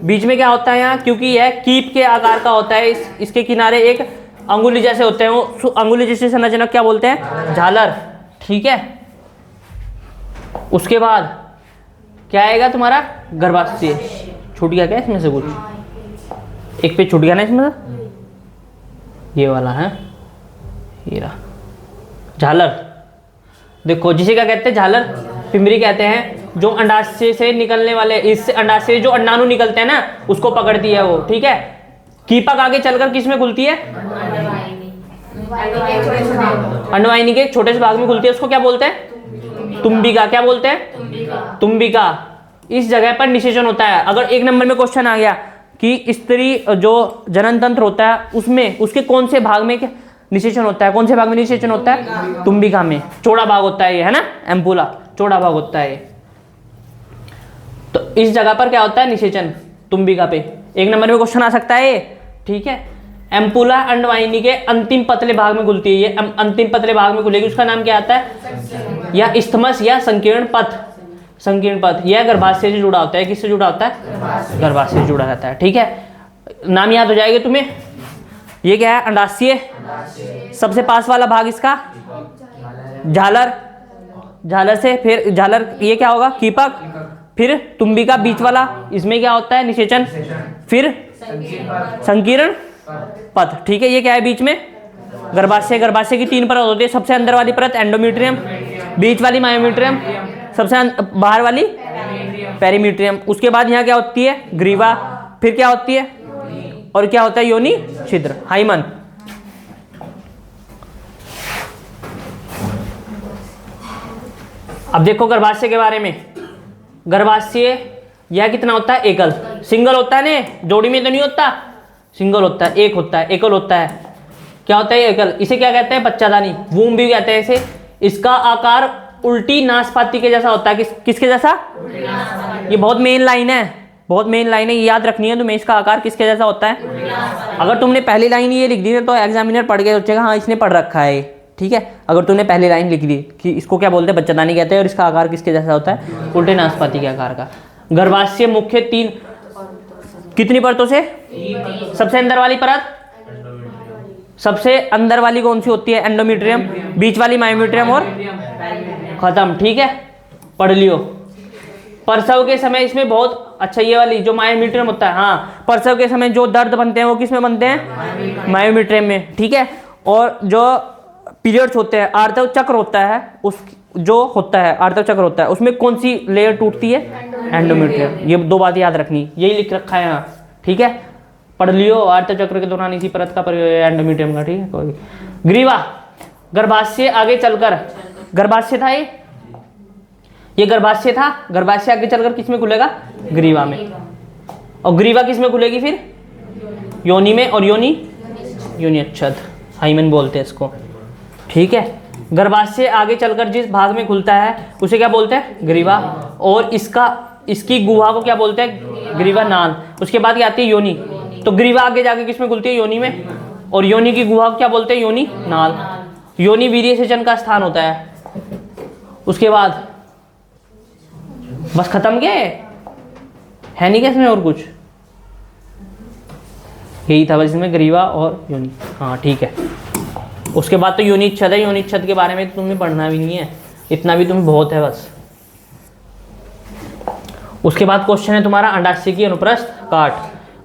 Speaker 1: बीच में क्या होता है यहाँ? क्योंकि यह कीप के आकार का होता है, इसके किनारे एक अंगुली जैसे होते हैं, वो अंगुली जैसे संरचना क्या बोलते हैं? झालर, ठीक है। उसके बाद क्या आएगा तुम्हारा? गर्भाशय। छूट गया क्या इसमें से? कुछ एक पे छूट गया ना इसमें से, ये वाला है, ये रहा झालर। देखो जिसे क्या कहते हैं? झालर पिंपरी कहते हैं। जो अंडाशय से निकलने वाले, इस अंडाशय से जो अंडाणु निकलते हैं ना, उसको पकड़ती है वो, ठीक है। कीपक आगे चलकर किस में खुलती है? अंडवाहिनी के छोटे से भाग में खुलती है, उसको क्या बोलते हैं? तुम्बिका। क्या बोलते हैं? तुम्बिका। इस जगह पर निषेचन होता है। अगर 1 नंबर में क्वेश्चन आ गया कि स्त्री जो जनन तंत्र होता है उसमें उसके कौन से भाग में निषेचन होता है, कौन से भाग में निषेचन होता है? तुम्बिका में। चौड़ा भाग होता है ये, है ना, एम्पुला, चौड़ा भाग होता है ये। तो इस जगह पर क्या होता है? निषेचन, तुम्बिका पे। 1 नंबर में क्वेश्चन आ सकता है ये, ठीक है। एम्पुला अंडवाहिनी के अंतिम पतले भाग में खुलती है, ये अंतिम पतले भाग में खुलेगी, उसका नाम क्या आता है? या इस्थमस या संकीर्ण पथ। संकीर्ण पथ यह गर्भाशय से जुड़ा होता है। किससे जुड़ा होता है? गर्भाशय से जुड़ा रहता है, ठीक है। नाम याद हो जाएगा तुम्हें। ये क्या है? अंडाशय। सबसे पास वाला भाग इसका झालर, झालर से फिर झालर, ये क्या होगा? कीपक। फिर तुम्बिका बीच वाला, इसमें क्या होता है? निषेचन। फिर संकीर्ण पथ, ठीक है। ये क्या है बीच में? गर्भाशय। गर्भाशय की 3 परत होती है। सबसे अंदर वाली परत एंडोमेट्रियम, बीच वाली मायोमेट्रियम, सबसे बाहर वाली पेरीमेट्रियम। उसके बाद यहाँ क्या होती है? ग्रीवा। फिर क्या होती है? और क्या होता है? योनि छिद्र, हाइमन। अब देखो गर्भाशय के बारे में। गर्भाशय यह कितना होता है? एकल, सिंगल होता है ना, जोड़ी में तो नहीं होता, सिंगल होता है, एक होता है, एकल होता है। क्या होता है? एकल। इसे क्या कहते हैं? बच्चादानी, वूम भी कहते हैं इसे। इसका आकार उल्टी नाशपाती के जैसा होता है। किसके जैसा? ये बहुत मेन लाइन है, बहुत मेन लाइन है, ये याद रखनी है तुम्हें। इसका आकार किसके जैसा होता है? अगर तुमने पहली लाइन ये लिख दी ना तो एग्जामिनर पढ़ के सोचेगा हाँ इसने पढ़ रखा है, ठीक है। अगर तुमने पहली लाइन लिख दी कि इसको क्या बोलते हैं, बच्चादानी कहते हैं, और इसका आकार किसके जैसा होता है? उल्टे नाशपाती के आकार का। गर्भाशय मुख्य 3 कितनी परतों से? सबसे अंदर वाली परत, सबसे अंदर वाली कौन सी होती है? एंडोमेट्रियम, बीच वाली मायोमेट्रियम, और खत्म, ठीक है, पढ़ लियो। प्रसव के समय इसमें बहुत अच्छा, ये वाली जो मायोमेट्रियम होता है, हाँ, प्रसव के समय जो दर्द बनते हैं वो किस में बनते हैं? मायोमेट्रियम में, ठीक है। और जो पीरियड्स होते हैं, आर्तव चक्र होता है, उस जो होता है आर्तव चक्र होता है, उसमें कौन सी लेयर टूटती है? एंडोमेट्रियम। ये 2 बात याद रखनी, यही लिख रखा है यहाँ, ठीक है, पढ़ लियो। आर्तव चक्र के दौरान इसी परत का प्रयोग है एंडोमेट्रियम का, ठीक है। कोई ग्रीवा, गर्भाशय आगे चलकर, गर्भाशय था ये गर्भाशय था, गर्भाशय आगे चलकर किस में खुलेगा? ग्रीवा में। और ग्रीवा किस में खुलेगी फिर? योनि में। और योनि अच्छद, हाइमन बोलते हैं इसको, ठीक है। गर्भाशय आगे चलकर जिस भाग में खुलता है उसे क्या बोलते हैं? ग्रीवा। और इसकी गुहा को क्या बोलते हैं? ग्रीवा नाल। उसके बाद क्या आती है? योनि। तो ग्रीवा आगे जाके किस में खुलती है? योनि में। और योनि की गुहा को क्या बोलते हैं? योनि नाल। योनि वीर्य सेचन का स्थान होता है। उसके बाद बस खत्म के है नहीं क्या इसमें और कुछ? यही था बस इसमें, ग्रीवा और योनि, हाँ ठीक है। उसके बाद तो योनिच्छद है, योनिच्छद के बारे में तो तुम्हें पढ़ना भी नहीं है, इतना भी तुम्हें बहुत है बस। उसके बाद क्वेश्चन है तुम्हारा अंडाशय की अनुप्रस्थ काट।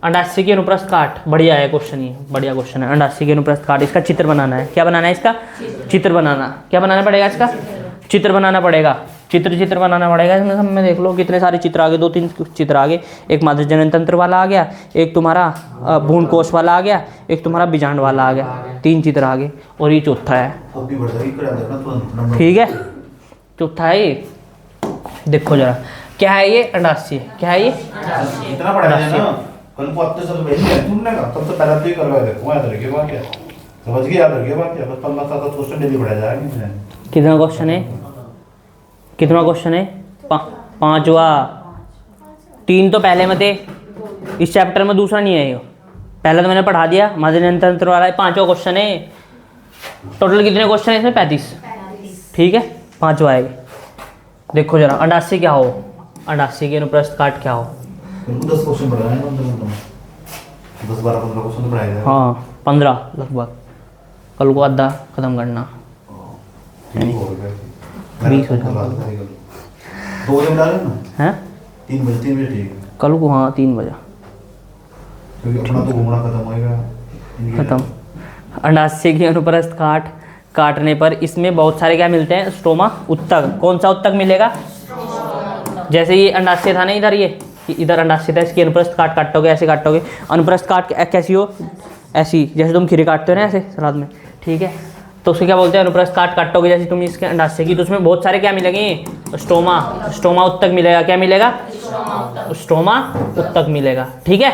Speaker 1: अंडाशय की अनुप्रस्थ काट बढ़िया है क्वेश्चन, ये बढ़िया क्वेश्चन है। अंडाशय की अनुप्रस्थ काट, इसका चित्र बनाना है। क्या बनाना है इसका? चित्र बनाना। क्या बनाना पड़ेगा इसका? चित्र बनाना पड़ेगा। चित्र बनाना पड़ेगा। इसमें सब में देख लो कितने सारे चित्र आगे, 2-3 चित्र आगे। एक मातृ जनन तंत्र वाला आ गया, एक तुम्हारा भ्रूण कोश वाला आ गया, एक तुम्हारा बीजांड वाला आ गया, 3 चित्र आगे, और ये चौथा है, ठीक है, चौथा है ये। देखो जरा क्या है ये? अंडाशय। क्या है ये?
Speaker 2: इतना पढ़ा है ना, कल को अब तो सब भेज दिया तुमने का, तब तो पहले तो ही करवा दे, वहां याद रखिए बात क्या, समझ गए? याद रखिए बात क्या, बस 15-7 क्वेश्चन डेली पढ़ा जाएगा।
Speaker 1: कितना क्वेश्चन है? कितना क्वेश्चन है? 5वां। 3 तो पहले में थे, इस चैप्टर में दूसरा नहीं है ये, पहला तो मैंने पढ़ा दिया, मातृ जनन तंत्र वाला। 5वां क्वेश्चन है। टोटल कितने क्वेश्चन है इसमें? 35, ठीक है, 5वां आएगा। देखो जरा अंडाशय क्या हो, अंडाशय की अनुप्रस्थ काट क्या हो।
Speaker 2: 10 क्वेश्चन पढ़ाए हैं, 10-12-15 क्वेश्चन तो पढ़ाए जाएगा।
Speaker 1: हाँ 15 लगभग, कल को आधा खत्म करना। 20 हो जाएगा।
Speaker 2: 2 बजे डाले ना?
Speaker 1: हैं?
Speaker 2: 3 बजे ठीक है।
Speaker 1: कल को, हाँ 3 बजे
Speaker 2: क्योंकि अपना तो घूमना खत्म होएगा।
Speaker 1: खत्म। अंडाशय की अनुप्रस्थ काट काटने पर इसमें बहुत सारे क्या मिलते हैं? स्टोमा, उत्तक। कौन सा उत्तक मिलेगा? जैसे ये अंडाशय था ना, इधर ये इधर अंडाशय था, इसकी अनुप्रस्थ काट काटोगे, ऐसे काटोगे। अनुप्रस्थ काट कैसी हो? ऐसी, जैसे तुम खीरे काटते हो ना ऐसे सलाद में, ठीक है, तो उसको क्या बोलते हैं? अनुप्रस्थ काट काटोगे जैसे तुम इसके अंडाशय की, तो उसमें बहुत सारे क्या मिलेंगे? स्टोमा, स्टोमा उत्तक मिलेगा। क्या मिलेगा? स्टोमा उत्तक मिलेगा, ठीक है।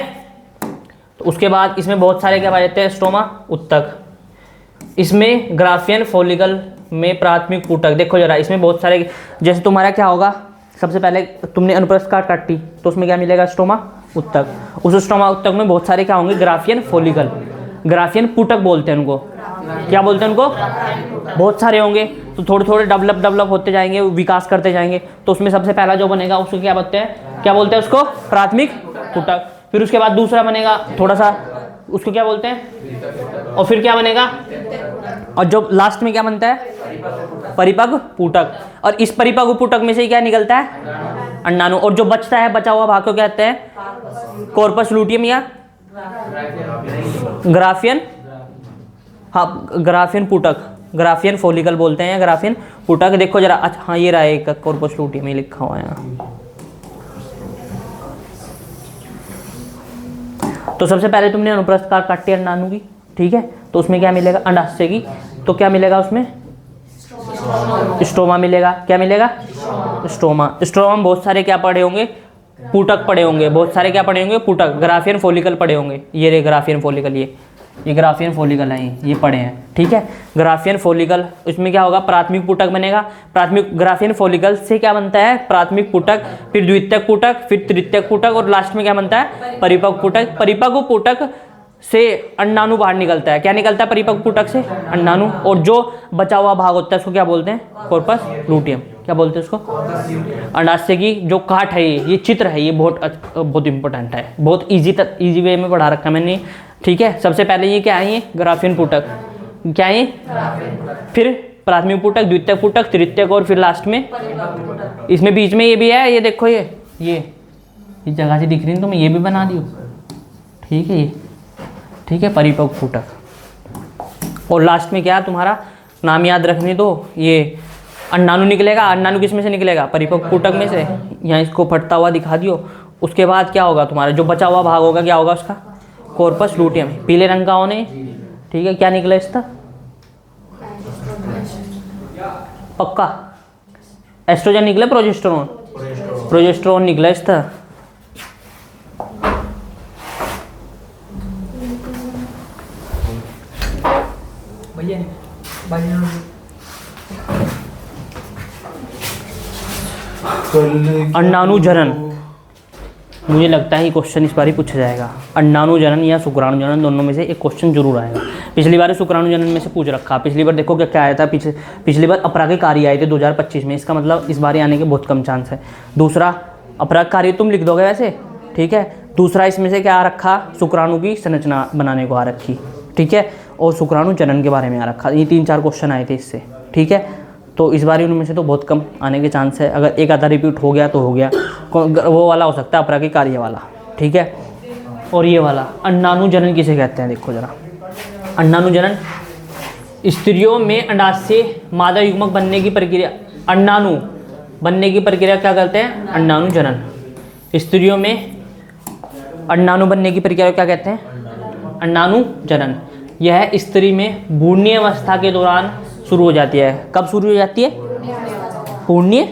Speaker 1: तो उसके बाद इसमें बहुत सारे क्या पाए जाते हैं? स्टोमा उत्तक। इसमें ग्राफियन फॉलिकल में प्राथमिक पुटक। देखो जरा इसमें बहुत सारे, जैसे तुम्हारा क्या होगा, सबसे पहले तुमने अनुप्रस्थ काट काटी तो उसमें क्या मिलेगा? स्टोमा उत्तक। उस स्टोमा उत्तक में बहुत सारे क्या होंगे? ग्राफियन फॉलिकल, ग्राफियन पुटक बोलते हैं उनको। क्या बोलते हैं उनको? बहुत सारे होंगे, तो थोड़े थोड़े डेवलप होते जाएंगे, विकास करते जाएंगे। तो उसमें सबसे पहला जो बनेगा उसको क्या बोलते हैं? क्या बोलते हैं उसको? प्राथमिक पुटक। फिर उसके बाद दूसरा बनेगा थोड़ा सा, उसको क्या बोलते हैं? और फिर क्या बनेगा? और जो लास्ट में क्या बनता है? परिपक्व पुटक। और इस परिपक्व पुटक में से क्या निकलता है? अंडाणु। और जो बचता है, बचा हुआ भाग को क्या कहते हैं? कॉर्पस लूटियम या ग्राफियन, हाँ ग्राफियन पुटक, ग्राफियन फॉलिकल बोलते हैं या ग्राफियन पुटक। देखो जरा, अच्छा हाँ ये रहा एक कॉर्पस लूटियम में लिखा हुआ है यहाँ। तो सबसे पहले तुमने अनुप्रस्थ काट काटी अंडाणु की, ठीक है, तो उसमें क्या मिलेगा? अंडाशय की, तो क्या मिलेगा उसमें? स्टोमा मिलेगा। क्या मिलेगा? स्टोमा। स्टोमा में बहुत सारे क्या पड़े होंगे? पुटक पड़े होंगे। बहुत सारे क्या पड़े होंगे? पुटक। ग्राफियन फॉलिकल पड़े होंगे। ये रे ग्राफियन फॉलिकल, ये ये ग्राफियन फॉलिकल है, ये पढ़े हैं, ठीक है। ग्राफियन फॉलिकल, इसमें क्या होगा, प्राथमिक पुटक बनेगा। प्राथमिक ग्राफियन फॉलिकल से क्या बनता है, प्राथमिक पुटक, फिर द्वितीयक पुटक, फिर तृतीयक पुटक और लास्ट में क्या बनता है, परिपक्व पुटक। परिपक्व पुटक से अंडाणु बाहर निकलता है। क्या निकलता है परिपक्व पुटक से, अंडाणु। और जो बचा हुआ भाग होता है उसको क्या बोलते हैं, कॉर्पस लूटियम। क्या बोलते हैं उसको, अंडाशय की जो काट है, ये चित्र है, ये बहुत इंपॉर्टेंट है, बहुत इजी वे में पढ़ा रखा है मैंने, ठीक है। सबसे पहले ये क्या है, ये ग्राफियन पुटक, क्या है, फिर प्राथमिक पुटक, द्वितीयक पुटक, तृतीयक और फिर लास्ट में, इसमें बीच में ये भी है, ये देखो, ये इस जगह से दिख रही है तो मैं ये भी बना दी हूँ, ठीक है। ये ठीक है, परिपक्व पुटक। और लास्ट में क्या तुम्हारा नाम याद रखने दो, ये अंडाणु निकलेगा। अंडाणु किस में से निकलेगा, परिपक्व पुटक में से। यहाँ इसको फटता हुआ दिखा दियो। उसके बाद क्या होगा, तुम्हारा जो बचा हुआ भाग होगा क्या होगा उसका, कॉर्पस लूटियम। पीले रंग का होने, ठीक है। क्या निकला इसका, पक्का एस्ट्रोजन निकला, प्रोजेस्टेरोन, प्रोजेस्टेरोन निकला इसका। अंडाणु जनन, मुझे लगता है ये क्वेश्चन इस बार ही पूछा जाएगा। अंडाणु जनन या शुक्राणु जनन, दोनों में से एक क्वेश्चन जरूर आएगा। पिछली बार शुक्राणु जनन में से पूछ रखा। पिछली बार देखो क्या क्या आया था, पिछली बार अपरागिक कार्य आए थे 2025 में। इसका मतलब इस बार आने के बहुत कम चांस है। दूसरा अपरागिक कार्य तुम लिख दोगे वैसे, ठीक है। दूसरा इसमें से क्या आ रखा, शुक्राणु की संरचना बनाने को आ रखी, ठीक है। और शुक्राणु जनन के बारे में आ रखा। ये 3-4 क्वेश्चन आए थे इससे, ठीक है। तो इस बार उनमें से तो बहुत कम आने के चांस है। अगर एक आधा रिपीट हो गया तो हो गया, वो वाला हो सकता है अपरागिक कार्य वाला, ठीक है। और ये वाला अंडाणु जनन किसे कहते हैं, देखो जरा। अंडाणु जनन स्त्रियों में अंडाशय मादा युग्मक बनने की प्रक्रिया, अंडाणु बनने की प्रक्रिया क्या कहते हैं, अंडाणु जनन। स्त्रियों में अंडाणु बनने की प्रक्रिया क्या कहते हैं, अंडाणु जनन। यह स्त्री में भ्रूणीय अवस्था के दौरान शुरू हो जाती है। कब शुरू हो जाती है, भ्रूणीय।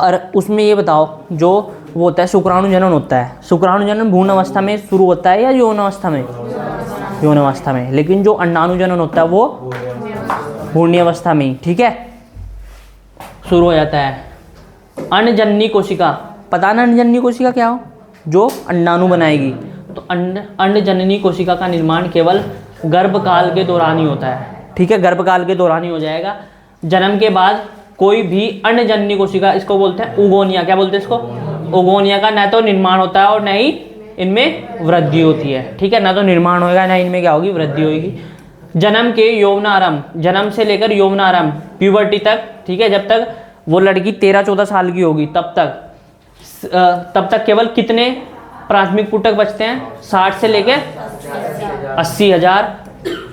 Speaker 1: और उसमें ये बताओ, जो वो होता है शुक्राणु जनन होता है, शुक्राणु जनन भ्रूण अवस्था में शुरू होता है या यौन अवस्था में, यौन अवस्था में। लेकिन जो अंडाणु जनन होता है वो भ्रूणीय अवस्था में ही, ठीक है, शुरू हो जाता है। अन्नजननी कोशिका, पता ना अन्नजननी कोशिका क्या हो, जो अंडाणु बनाएगी। तो अन्नजननी कोशिका का निर्माण केवल गर्भकाल के दौरान ही होता है, ठीक है। गर्भकाल के दौरान ही हो जाएगा। जन्म के बाद कोई भी अन्नजननी कोशिका, इसको बोलते हैं उगोनिया। क्या बोलते हैं इसको, उगोनिया का न तो निर्माण होता है और न ही इनमें वृद्धि होती है, ठीक है। ना तो निर्माण होगा, ना इनमें क्या होगी, वृद्धि होगी। जन्म के यौवनारंभ, जन्म से लेकर यौवनारंभ, प्यूबर्टी तक, ठीक है। जब तक वो लड़की 13-14 साल की होगी तब तक केवल कितने प्राथमिक पुटक बचते हैं, 60 से लेकर 80,000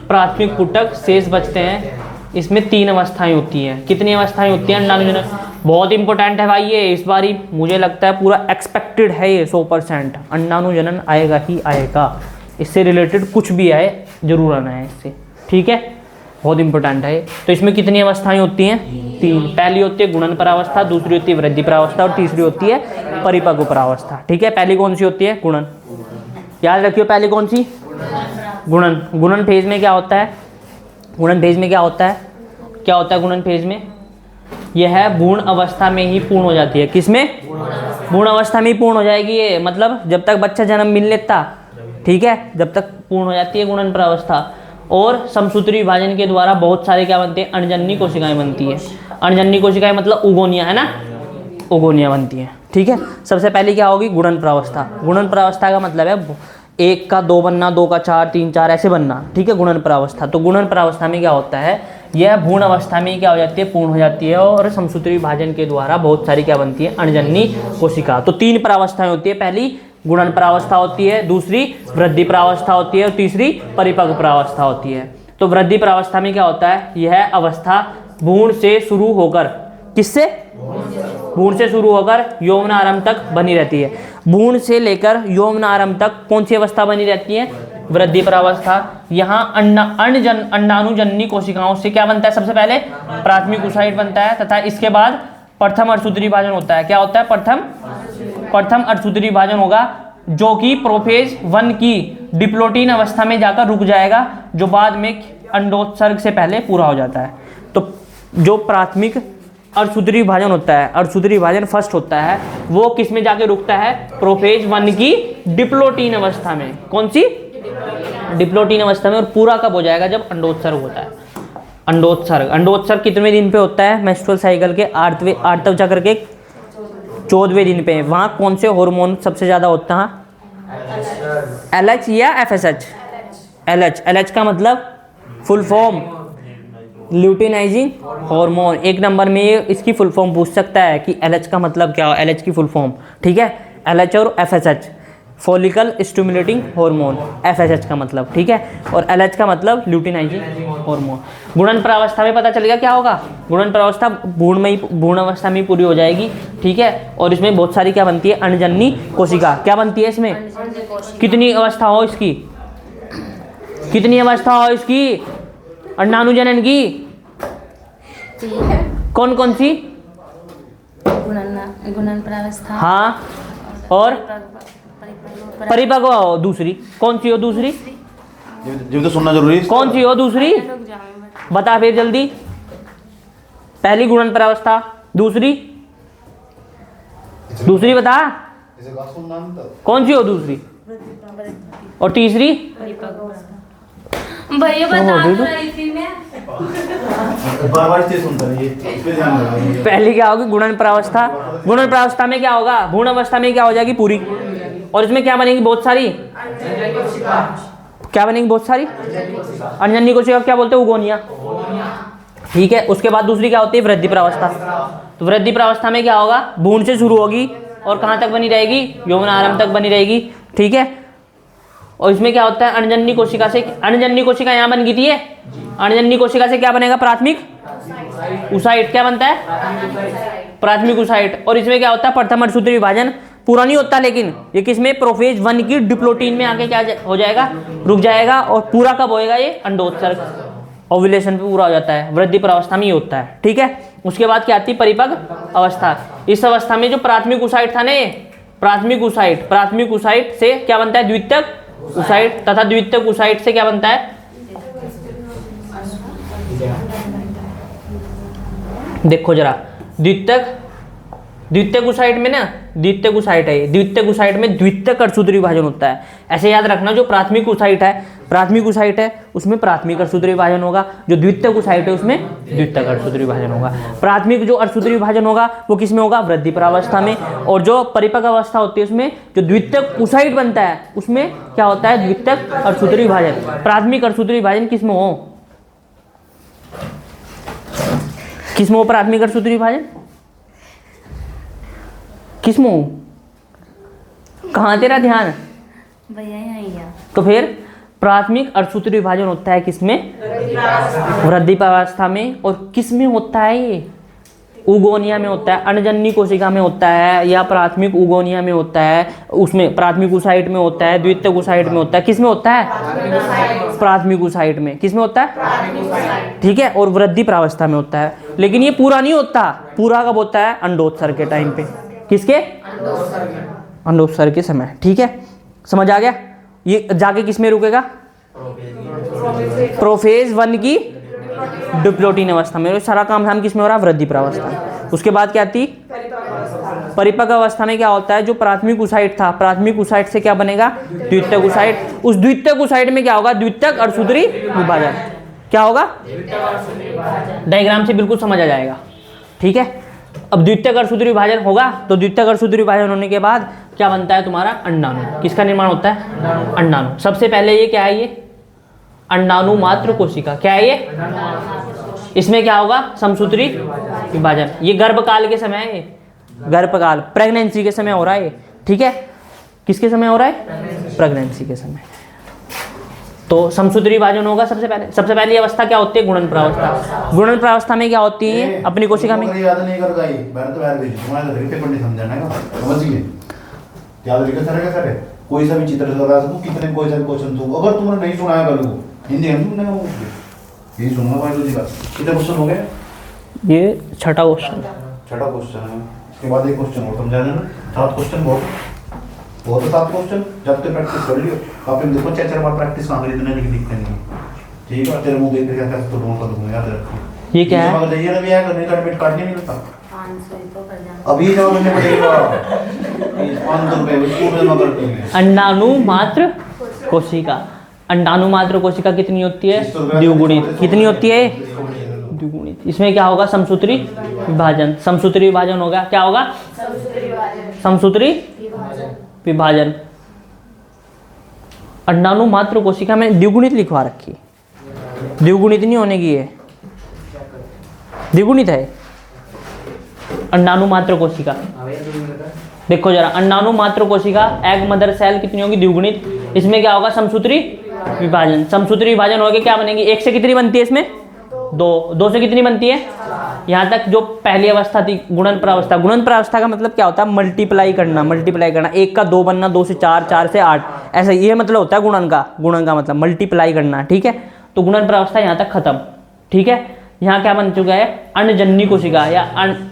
Speaker 1: प्राथमिक पुटक शेष बचते हैं। इसमें 3 अवस्थाएं होती हैं। कितनी अवस्थाएं होती हैं अंडाणु जनन, बहुत इंपॉर्टेंट है भाई ये। इस बार ही मुझे लगता है पूरा एक्सपेक्टेड है ये 100%। अंडाणु जनन आएगा ही आएगा, इससे रिलेटेड कुछ भी आए जरूर आना है इससे, ठीक है। बहुत इंपॉर्टेंट है। तो इसमें कितनी अवस्थाएं होती हैं, 3। पहली होती है गुणन परावस्था, दूसरी होती है वृद्धि परावस्था और तीसरी होती है परिपक्व परावस्था, ठीक है। पहली कौन सी होती है, गुणन। याद रखियो पहली कौन सी, गुणन। गुणन फेज में क्या होता है, गुणन फेज में क्या होता है, क्या होता है गुणन फेज में, यह भ्रूण अवस्था में ही पूर्ण हो जाती है। किसमें, भ्रूण अवस्था में ही पूर्ण हो जाएगी ये, मतलब जब तक बच्चा जन्म मिल लेता, ठीक है, जब तक पूर्ण हो जाती है गुणन परावस्था। और समसूत्री विभाजन के द्वारा बहुत सारे क्या बनते हैं, अणजन्नी कोशिकाएं बनती है। अणजन्नी कोशिकाएं मतलब उगोनिया, है ना, उगोनिया बनती है, ठीक है। सबसे पहले क्या होगी, गुणन परावस्था। गुणन परावस्था का मतलब है 1 का 2 बनना, 2 का 4, 3, 4 ऐसे बनना, ठीक है, गुणन परावस्था। तो गुणन परावस्था में क्या होता है, यह भ्रूण अवस्था में क्या हो जाती है, पूर्ण हो जाती है। और समसूत्री विभाजन के द्वारा बहुत सारी क्या बनती है, अणजन्नी कोशिका। तो 3 परावस्थाएं होती है, पहली गुणन परावस्था होती है, दूसरी वृद्धि परावस्था होती है और तीसरी परिपक्व परावस्था होती है। तो वृद्धि परावस्था में क्या होता है, यह अवस्था भ्रूण से शुरू होकर, किससे, भ्रूण से शुरू होकर यौवनारंभ तक बनी रहती है। भ्रूण से लेकर यौवनारंभ तक कौन सी अवस्था बनी रहती है, वृद्धि परावस्था। यहाँ अंडाणुजननी कोशिकाओं से क्या बनता है, सबसे पहले प्राथमिक ओसाइट बनता है तथा इसके बाद प्रथम अर्धसूत्री विभाजन होता है। क्या होता है, प्रथम अर्धसूत्री विभाजन होगा, जो कि प्रोफेज 1 की डिप्लोटीन अवस्था में जाकर रुक जाएगा, जो बाद में अंडोत्सर्ग से पहले पूरा हो जाता है। तो जो प्राथमिक अर्धसूत्री विभाजन होता है, अर्धसूत्री विभाजन फर्स्ट होता है, वो किस में जाके रुकता है? प्रोफेज 1 की डिप्लोटीन अवस्था में। कौन सी? डिप्लोटीन अवस्था में। और पूरा कब हो जाएगा? जब अंडोत्सर्ग होता है। अंडोत्सर्ग, अंडोत्सर्ग कितने दिन पे होता है? मेंस्ट्रुअल साइकिल के आठवें चक्र के 14वें दिन पे। वहाँ कौन से हार्मोन सबसे ज़्यादा होता है? LH या FSH? LH। LH का मतलब फुल फॉर्म ल्यूटिनाइजिंग हार्मोन। एक नंबर में ये इसकी फुल फॉर्म पूछ सकता है कि LH का मतलब क्या हो, LH की फुल फॉर्म। ठीक है, LH और FSH, follicle stimulating hormone, FSH का मतलब। ठीक है, और LH का मतलब ल्यूटिनाइजिंग हार्मोन। गुणन प्रावस्था में पता चलेगा क्या होगा? गुणन प्रावस्था भ्रूण अवस्था में पूरी हो जाएगी। ठीक है, और इसमें बहुत सारी क्या बनती है? अंडजन्य कोशिका। क्या बनती है इसमें? कितनी अवस्था हो इसकी? कितनी अवस्था हो इसकी? अंडाणुजनन की कौन कौन सी?
Speaker 4: गुणन प्रावस्था।
Speaker 1: हाँ, और परिपक्व हो दूसरी। कौन सी हो दूसरी?
Speaker 2: जो तो सुनना जरूरी है।
Speaker 1: कौन सी हो दूसरी? बता फिर जल्दी। पहली गुणन प्रावस्था, दूसरी बता। कौन सी हो दूसरी? और तीसरी?
Speaker 4: भैया बता रही थी मैं।
Speaker 2: बार-बार इसलिए सुनता है ये, इस पे ध्यान लगाइए।
Speaker 1: पहली क्या होगी? गुणन प्रावस्था। गुणन प्रावस्था में क्या होगा? भ्रूण अवस्था में क्या हो जाएगी? पूरी। और इसमें क्या बनेगी? बहुत सारी। क्या बनेगी? बहुत सारी अंडजन्य कोशिका। क्या बोलते हैं? उगोनिया। ठीक है, उसके बाद दूसरी क्या होती है? वृद्धि प्रावस्था। तो वृद्धि प्रावस्था में क्या होगा? भ्रूण से शुरू होगी और कहाँ तक बनी रहेगी? यौवन आरंभ तक बनी रहेगी। ठीक है, और इसमें क्या होता है? अंडजन्य कोशिका से, अंडजन्य कोशिका यहाँ बन गई थी। अंडजन्य कोशिका से क्या बनेगा? प्राथमिक ऊसाइट। क्या बनता है? प्राथमिक ऊसाइट। और इसमें क्या होता है? प्रथम अर्धसूत्री विभाजन पूरा नहीं होता, लेकिन ये किसमें? प्रोफेज 1 की डिप्लोटीन में आके क्या हो जाएगा? रुक जाएगा। और पूरा कब होएगा? ये अंडोत्सर्ग, ओव्यूलेशन पे पूरा हो जाता है। वृद्धि प्रावस्था में ही होता है। ठीक है, उसके बाद क्या आती है? परिपक्व अवस्था। इस अवस्था में जो प्राथमिक ऊसाइट था ना, प्राथमिक ऊसाइट से क्या बनता है? द्वितीयक ऊसाइट, तथा द्वितीयक ऊसाइट से क्या बनता है? देखो जरा, द्वितीयक ऊसाइट में ना, द्वितीयक ऊसाइट है, द्वितीयक ऊसाइट में द्वितीयक अर्धसूत्री विभाजन होता है। ऐसे याद रखना, जो प्राथमिक ऊसाइट है उसमें प्राथमिक अर्धसूत्री विभाजन होगा, जो द्वितीयक ऊसाइट है उसमें द्वितीयक अर्धसूत्री विभाजन होगा। प्राथमिक जो अर्धसूत्री विभाजन होगा वो किस में होगा? वृद्धि प्रावस्था में। और जो परिपक्व अवस्था होती है उसमें जो द्वितीयक ऊसाइट बनता है उसमें क्या होता है? द्वितीयक अर्धसूत्री विभाजन। प्राथमिक अर्धसूत्री विभाजन किस में हो? किस में हो प्राथमिक अर्धसूत्री विभाजन? किस में हो? कहाँ तेरा ध्यान?
Speaker 4: भैया यहाँ।
Speaker 1: तो फिर प्राथमिक अर्धसूत्री विभाजन होता है किसमें? वृद्धि प्रावस्था में। और किस में होता है ये? उगोनिया में होता है, अंडजन्य कोशिका में होता है, या प्राथमिक उगोनिया में होता है, उसमें प्राथमिक ऊसाइट में होता है, द्वितीयक ऊसाइट में होता है। किस में होता है? प्राथमिक ऊसाइट में। किस में होता है? ठीक है, और वृद्धि प्रावस्था में होता है। लेकिन ये पूरा नहीं होता। पूरा कब होता है? अंडोत्सर्ग के टाइम पे। किसके? अंडोत्सर्ग के समय। ठीक है, समझ आ गया? ये जाके किस में रुकेगा? प्रोफेज 1 की डिप्लोटीन अवस्था में। सारा काम धाम किस में हो रहा है? वृद्धि प्रावस्था। उसके बाद क्या आती? परिपक्व अवस्था में क्या होता है? जो प्राथमिक ऊसाइट था, प्राथमिक ऊसाइट से क्या बनेगा? द्वितीयक ऊसाइट। उस द्वितीयक ऊसाइट में क्या होगा? द्वितीयक अर्धसूत्री विभाजन। क्या होगा? डायग्राम से बिल्कुल समझ आ जाएगा। ठीक है, अब द्वितीयक अर्धसूत्री विभाजन होगा तो द्वितीयक अर्धसूत्री विभाजन होने के बाद क्या बनता है तुम्हारा? अंडाणु। किसका निर्माण होता है? अंडाणु। सबसे पहले ये क्या है? ये अंडाणु मात्र कोशिका। क्या है ये? इसमें क्या होगा? समसूत्री विभाजन। ये गर्भकाल के समय है, गर्भकाल प्रेगनेंसी के समय हो रहा है। ठीक है, किसके समय हो रहा है? प्रेगनेंसी के समय। तो समसूत्री विभाजन होगा सबसे पहले। सबसे पहली अवस्था क्या होती है? गुणन प्रावस्था। गुणन प्रावस्था में क्या होती है? अपनी कोशिका में
Speaker 2: याद नहीं कर गई, मैंने तो याद भेजी तुम्हारे तरीके पर नहीं समझाना है, समझ गए? याद रखिए सारे कोई सा भी चित्र लगा सकूं, कितने कोई सा क्वेश्चन दूं, अगर तुमने नहीं सुनाया कल को हिंदी हम सुनने का यही सुनूंगा भाई। तो जी कितने क्वेश्चन हो गए?
Speaker 1: ये छठा क्वेश्चन
Speaker 2: है। इसके बाद एक क्वेश्चन और समझा देना, 7 क्वेश्चन बहुत बहुत तो साफ क्वेश्चन जब तक प्रैक्टिस कर लियो कॉपी में देखो 4 बार प्रैक्टिस कहां करी इतने लिख दिक्कत नहीं ठीक है तेरे मुंह देख के क्या तो दोनों का दूंगा याद रखिए
Speaker 1: ये क्या है?
Speaker 2: मगर जाइए ना भी आया करने का एडमिट काटने नहीं लगता
Speaker 4: 500 तो कर जाना।
Speaker 2: अभी जमा करने पड़ेगा 500 रुपए उसको जमा करते हैं
Speaker 1: अंडाणुमात्र कोशिका। अंडाणुमात्र कोशिका कितनी होती है?
Speaker 2: 100 रुपए।
Speaker 1: द्विगुणित। कितनी होती है? द्विगुणित। इसमें क्या होगा? समसूत्री विभाजन। समसूत्री विभाजन होगा। क्या होगा? समसूत्री विभाजन। अंडाणुमात्र कोशिका में द्विगुणित लिखवा रखी, द्विगुणित नहीं होने की है, द्विगुणित है अंडाणुमात्र कोशिका। देखो जरा, अंडाणुमात्र कोशिका एग मदर सेल कितनी होगी? द्विगुणित। इसमें क्या होगा? समसूत्री विभाजन। समसूत्री विभाजन होके क्या बनेगी? 1 से कितनी बनती है इसमें? 2 से कितनी बनती है? यहाँ तक जो पहली अवस्था थी गुणन प्रावस्था। गुणन प्रावस्था का मतलब क्या होता है? मल्टीप्लाई करना। मल्टीप्लाई करना, 1 का 2 बनना, 2 से 4, 4 से 8, ऐसा ये मतलब होता है गुणन का। गुणन का मतलब मल्टीप्लाई करना, ठीक है। तो गुणन प्रावस्था यहाँ तक खत्म, ठीक है। यहाँ क्या बन चुका है? अन्नजन्नी कोशिका या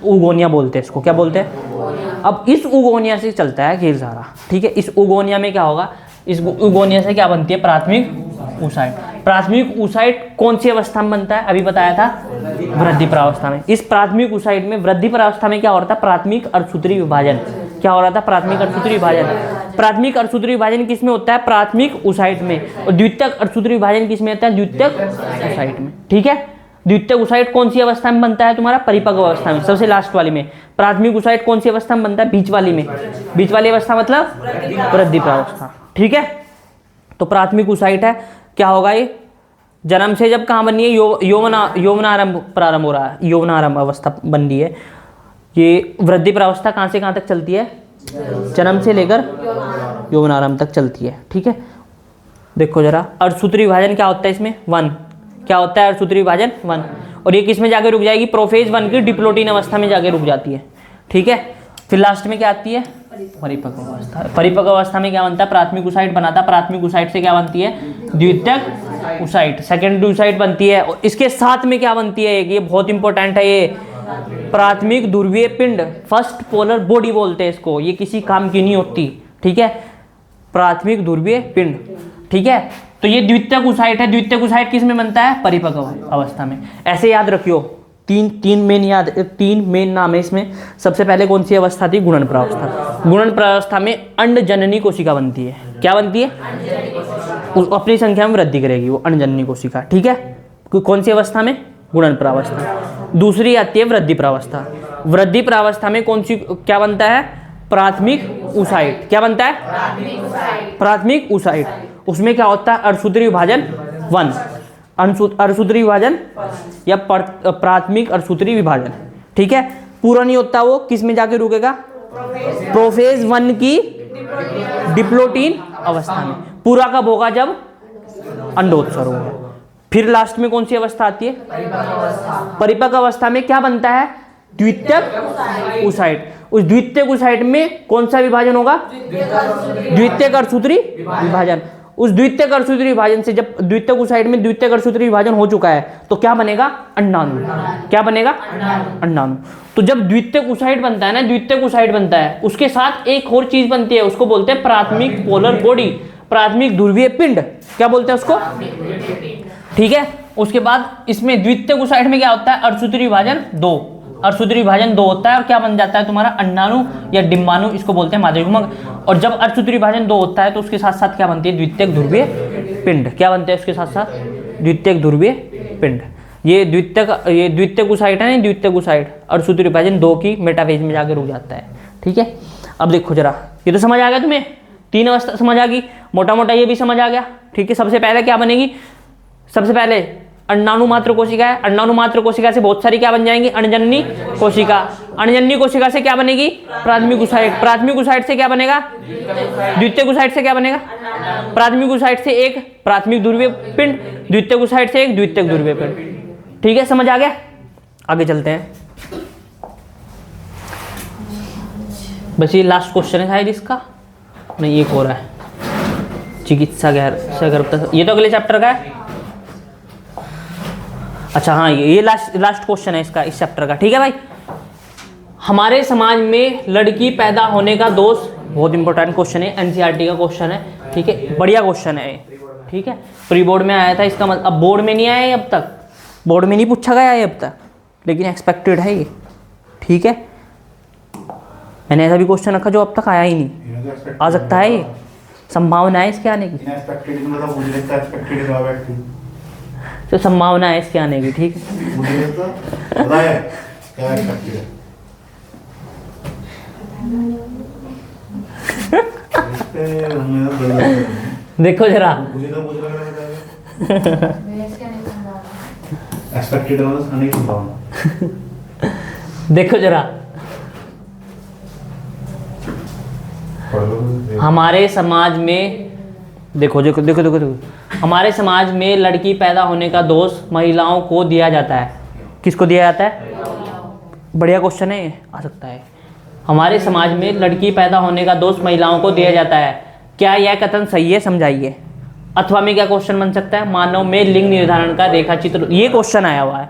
Speaker 1: उगोनिया बोलते हैं इसको। क्या बोलते हैं? अब इस उगोनिया से चलता है खेल सारा, ठीक है। इस उगोनिया में क्या होगा? इस उगोनिया से क्या बनती है? प्राथमिक ऊसाइट। प्राथमिक ऊसाइट कौन सी अवस्था में बनता है? अभी बताया था, वृद्धि प्रावस्था में। इस प्राथमिक ऊसाइट में, वृद्धि प्रावस्था में क्या हो रहा था? प्राथमिक अर्धसूत्री विभाजन। क्या हो रहा था? प्राथमिक अर्धसूत्री विभाजन। प्राथमिक अर्धसूत्री विभाजन किस में होता है? प्राथमिक ऊसाइट में। और द्वितीयक अर्धसूत्री विभाजन किस में होता है? द्वितीयक ऊसाइट में, ठीक है। द्वितीयक ऊसाइट कौन सी अवस्था में बनता है? तुम्हारा परिपक्व अवस्था में, सबसे लास्ट वाली में। प्राथमिक ऊसाइट कौन सी अवस्था में बनता है? बीच वाली में। बीच वाली अवस्था मतलब वृद्धि प्रावस्था, ठीक है। तो प्राथमिक ऊसाइट है, क्या होगा ये? जन्म से जब कहाँ बनी है? यौवनारंभ प्रारंभ हो रहा है, यौवनारंभ अवस्था बन रही है। ये वृद्धि प्रावस्था कहाँ से कहाँ तक चलती है? जन्म से लेकर यौवनारंभ तक चलती है, ठीक है। देखो जरा, अर्धसूत्री विभाजन क्या होता है इसमें? 1। क्या होता है अर्धसूत्री विभाजन? 1। और ये किस में जाके रुक जाएगी? प्रोफेज 1 की डिप्लोटीन अवस्था में जाके रुक जाती है, ठीक है। फिर लास्ट में क्या आती है? परिपक्व अवस्था। परिपक्व अवस्था में क्या बनता है? प्राथमिक ऊसाइट बनाता है। प्राथमिक ऊसाइट से क्या बनती है? द्वितीयक ऊसाइट, सेकेंडरी ऊसाइट बनती है। और इसके साथ में क्या बनती है? ये बहुत इंपॉर्टेंट है, ये प्राथमिक ध्रुवीय पिंड, फर्स्ट पोलर बॉडी बोलते हैं इसको। ये किसी काम की नहीं होती, ठीक है। प्राथमिक ध्रुवीय पिंड, ठीक है। तो ये द्वितीयक ऊसाइट है। द्वितीयक ऊसाइट किस में बनता है? परिपक्व अवस्था में। ऐसे याद रखियो, तीन मेन नाम है इसमें। सबसे पहले कौन सी अवस्था थी? गुणन प्रावस्था। गुणन प्रावस्था में अंडजननी कोशिका बनती है। क्या बनती है? अपनी संख्या में वृद्धि करेगी वो अंडजननी कोशिका, ठीक है। कौन सी अवस्था में? गुणन प्रावस्था। दूसरी आती है वृद्धि प्रावस्था। वृद्धि प्रावस्था में कौन सी क्या बनता है? प्राथमिक ऊसाइट। क्या बनता है? प्राथमिक ऊसाइट। उसमें क्या होता है? अर्धसूत्री विभाजन 1, अर्धसूत्री विभाजन या प्राथमिक अर्धसूत्री विभाजन, ठीक है। पूरा नहीं होता, वो किस में जाके रुकेगा? प्रोफेज 1 की डिप्लोटीन अवस्था में। पूरा कब होगा? जब अंडोत्सर्ग होगा। फिर लास्ट में कौन सी अवस्था आती है? परिपक्व अवस्था में क्या बनता है? द्वितीयक ऊसाइट। उस द्वितीयक ऊसाइट में कौन सा विभाजन होगा? द्वितीयक अर्धसूत्री विभाजन। उस द्वितीयक अर्धसूत्री विभाजन से, जब द्वितीयक ऊसाइट में द्वितीयक अर्धसूत्री विभाजन हो चुका है, तो क्या बनेगा? अंडाणु। क्या बनेगा? अंडाणु। तो जब द्वितीयक ऊसाइट बनता है ना, द्वितीयक ऊसाइट बनता है, उसके साथ एक और चीज बनती है, उसको बोलते हैं प्राथमिक पोलर बॉडी, प्राथमिक ध्रुवीय पिंड। क्या बोलते हैं उसको? ठीक है। उसके बाद इसमें द्वितीयक ऊसाइट में क्या होता है? अर्धसूत्री विभाजन 2। अर्धसूत्री विभाजन 2 होता है और क्या बन जाता है तुम्हारा? अंडाणु या डिम्बाणु, इसको बोलते हैं माध्यमिक युग्मक। और जब अर्धसूत्री विभाजन 2 होता है तो उसके साथ साथ क्या बनती है? द्वितीयक ध्रुवीय पिंड। क्या बनते हैं उसके साथ साथ? द्वितीयक ध्रुवीय पिंड। ये द्वितीयक ऊसाइट है ना, द्वितीयक ऊसाइट अर्धसूत्री विभाजन 2 की मेटाफेज में जाकर रुक जाता है, ठीक है। अब देखो जरा, ये तो समझ आ गया तुम्हें, 3 अवस्था समझ आ गई, मोटा मोटा ये भी समझ आ गया, ठीक है। सबसे पहले क्या बनेगी? सबसे पहले अंडाणुमात्र कोशिका है। अंडाणुमात्र कोशिका से बहुत सारी क्या बन जाएंगी? अणजन्नी कोशिका। अणजन्नी कोशिका से क्या बनेगी? प्राथमिक ऊसाइट। प्राथमिक ऊसाइट से क्या बनेगा? द्वितीयक ऊसाइट से क्या बनेगा? प्राथमिक ऊसाइट से एक प्राथमिक ध्रुवीय पिंड, द्वितीयक ऊसाइट से एक द्वितीयक ध्रुवीय पिंड, ठीक है। समझ आ गया? आगे चलते हैं। बस ये लास्ट क्वेश्चन है शायद इसका, नहीं एक हो रहा है, चिकित्सा गैर, ये तो अगले चैप्टर का है। अच्छा हाँ, ये लास्ट क्वेश्चन है इसका, इस चैप्टर का, ठीक है भाई। हमारे समाज में लड़की पैदा होने का दोष, बहुत इंपॉर्टेंट क्वेश्चन है, एनसीईआरटी का क्वेश्चन है, ठीक है, बढ़िया क्वेश्चन है ये, ठीक है, प्री बोर्ड में आया था, इसका मतलब अब बोर्ड में नहीं आया है, अब तक बोर्ड में नहीं पूछा गया है अब तक, लेकिन एक्सपेक्टेड है ये, ठीक है। मैंने ऐसा भी क्वेश्चन रखा जो अब तक आया ही नहीं, आ सकता है ये, संभावना है इसके आने की,
Speaker 2: एक्सपेक्टेड मतलब मुझे लगता है एक्सपेक्टेड जवाब है,
Speaker 1: तो संभावना है इसके आने की, ठीक है।
Speaker 2: मुझे लगता पता है क्या एक्सपेक्टेड है।
Speaker 1: देखो जरा,
Speaker 2: मुझे तो मुझे लग रहा है एक्सपेक्टेड मतलब आने की संभावना।
Speaker 1: देखो जरा, हमारे समाज में देखो देखो देखो देखो देखो, हमारे समाज में लड़की पैदा होने का दोष महिलाओं को दिया जाता है। किसको दिया जाता है? बढ़िया क्वेश्चन है, आ सकता है। हमारे समाज में लड़की पैदा होने का दोष महिलाओं को दिया जाता है, क्या यह कथन सही है? समझाइए। अथवा में क्या क्वेश्चन बन सकता है? मानव में लिंग निर्धारण का रेखा चित्र, ये क्वेश्चन आया हुआ है,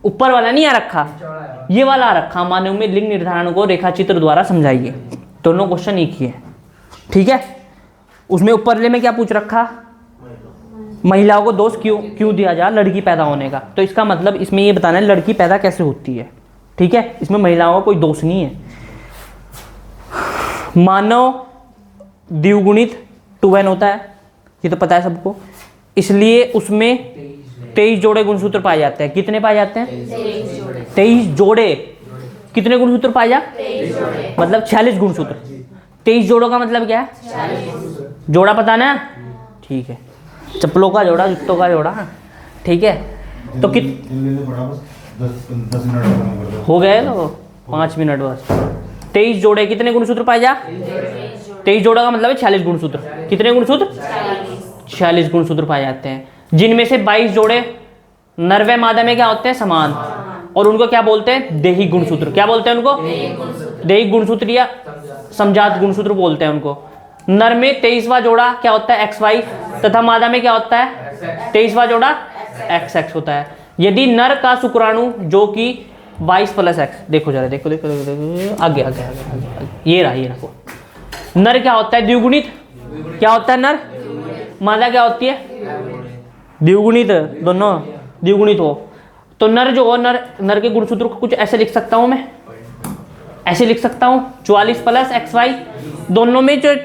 Speaker 1: ऊपर वाला नहीं आ रखा, ये वाला आ रखा, मानव में लिंग निर्धारण को रेखा चित्र द्वारा समझाइए। दोनों क्वेश्चन एक ही है, ठीक है। उसमें ऊपरले में क्या पूछ रखा? महिलाओं को दोष क्यों दिया जा लड़की पैदा होने का, तो इसका मतलब इसमें ये बताना है लड़की पैदा कैसे होती है, ठीक है। इसमें महिलाओं का कोई दोष नहीं है। मानव द्विगुणित 2n होता है, ये तो पता है सबको, इसलिए उसमें 23 जोड़े गुणसूत्र पाए जाते हैं। कितने पाए जाते हैं? 23 जोड़े। कितने गुणसूत्र पाए जाते? मतलब 46 गुणसूत्र। 23 जोड़ों का मतलब क्या है? जोड़ा पता ना, ठीक है, चप्पलों का जोड़ा, जूतों का जोड़ा, ठीक है। तो हो गए तो 5 मिनट बस। 23 जोड़े, कितने गुणसूत्र पाए जा? 23 जोड़ा का मतलब है 46 गुणसूत्र। कितने गुणसूत्र? 46 गुणसूत्र पाए जाते हैं, जिनमें से 22 जोड़े नर व मादा में क्या होते हैं? समान, और उनको क्या बोलते हैं? देहिक गुणसूत्र। क्या बोलते हैं उनको? देहिक गुणसूत्र या समजात गुणसूत्र बोलते हैं उनको। नर में 23वां जोड़ा क्या होता है? XY, तथा मादा में क्या होता है? 23वां जोड़ा XX होता है। यदि नर का शुक्राणु जो कि 22 + X, देखो जरा, देखो देखो देखो देखो, आगे आगे आगे, ये रहा, ये रहा। नर क्या होता है? द्विगुणित। क्या होता है नर? मादा क्या होती है? द्विगुणित, दोनों द्विगुणित हो। तो नर जो हो, नर के गुणसूत्र को कुछ ऐसे लिख सकता हूं मैं, ऐसे लिख सकता हूं 44 + XY, दोनों में जो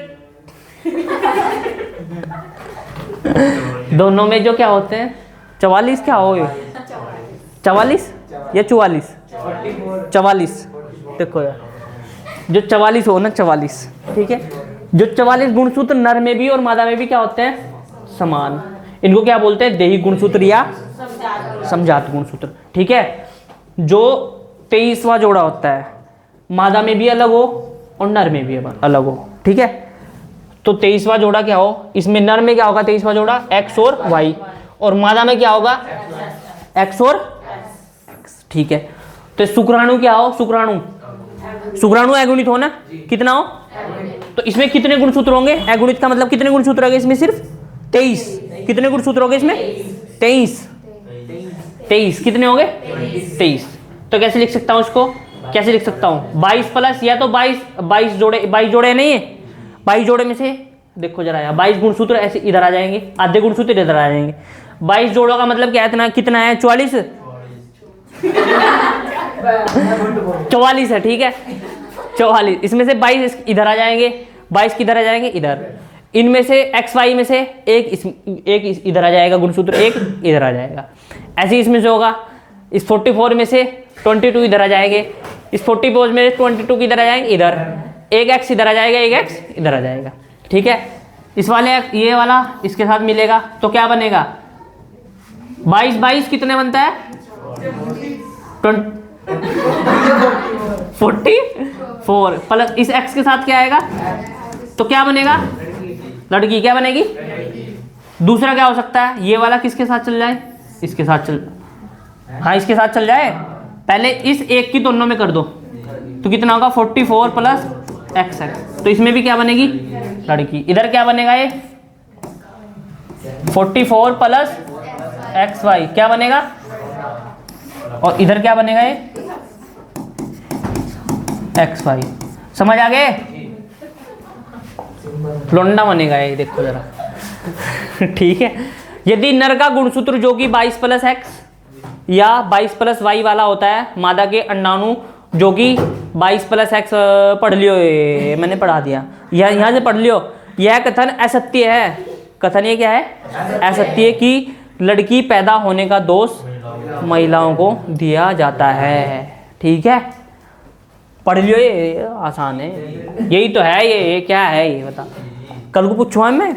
Speaker 1: दोनों में जो क्या होते हैं? 44 क्या हो, 44 या 44? 44, देखो यार, जो 44 हो ना, 44, ठीक है। जो 44 गुणसूत्र नर में भी और मादा में भी क्या होते हैं? समान। इनको क्या बोलते हैं? देहिक गुणसूत्र या समजात गुणसूत्र, ठीक है। जो 23वां जोड़ा होता है, मादा में भी अलग हो और नर में भी अलग हो, ठीक है। तो 23वां जोड़ा क्या हो? इसमें नर में क्या होगा? 23वां जोड़ा X और Y, और मादा में क्या होगा? X और X, ठीक है। तो शुक्राणु क्या हो? शुक्राणु अगुणित हो ना, कितना हो? तो इसमें कितने गुणसूत्र होंगे? अगुणित का मतलब कितने गुणसूत्र होंगे इसमें? सिर्फ 23। कितने गुणसूत्र होंगे इसमें? 23। कितने होंगे? 23। तो कैसे लिख सकता हूं इसको? कैसे लिख सकता हूं? 22 प्लस, या तो 22 जोड़े नहीं है, 22 जोड़े में से देखो जरा यार, 22 गुणसूत्र ऐसे इधर आ जाएंगे, आधे गुणसूत्र इधर आ जाएंगे। 22 जोड़ों का मतलब क्या है? कितना है? 44 है, ठीक है, 44। इसमें से 22 इधर आ जाएंगे, 22 किधर आ जाएंगे? इधर। इनमें से XY में से एक इधर आ जाएगा गुणसूत्र, एक इधर आ जाएगा। ऐसे ही इसमें से होगा, इस 44 में से 22 इधर आ जाएंगे, इस 44 में 22 किधर आ जाएंगे? इधर। एक X इधर आ जाएगा, एक X इधर आ जाएगा, ठीक है। इस वाले ये वाला इसके साथ मिलेगा तो क्या बनेगा? 22 कितने बनता है? 44 प्लस इस X के साथ क्या आएगा? तो क्या बनेगा? लड़की क्या बनेगी? दूसरा क्या हो सकता है? ये वाला किसके साथ चल जाए? इसके साथ चल, हाँ इसके साथ चल जाए। पहले इस एक की दोनों में कर दो तो कितना होगा? 44 प्लस XX। तो इसमें भी क्या बनेगी? लड़की। इधर क्या बनेगा? ये 44 प्लस XY क्या बनेगा? और इधर क्या बनेगा? ये एक्स वाई। समझ आ गए? लौंडा बनेगा ये, देखो जरा। ठीक है, यदि नर का गुणसूत्र जो कि 22 प्लस एक्स या 22 प्लस वाई वाला होता है, मादा के अंडाणु जो कि 22 प्लस एक्स, पढ़ लियो ये, मैंने पढ़ा दिया, यहाँ से पढ़ लियो। यह कथन असत्य है। कथन ये क्या है? असत्य है कि लड़की पैदा होने का दोष महिलाओं को दिया जाता है। ठीक है, पढ़ लियो, ये आसान है, यही तो है। ये क्या है ये बता, कल को पूछूँ मैं।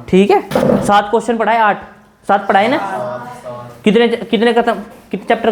Speaker 1: ठीक है, 7 क्वेश्चन पढ़ाए, 8 7 पढ़ाए ना? कितने खत्म, कितने चैप्टर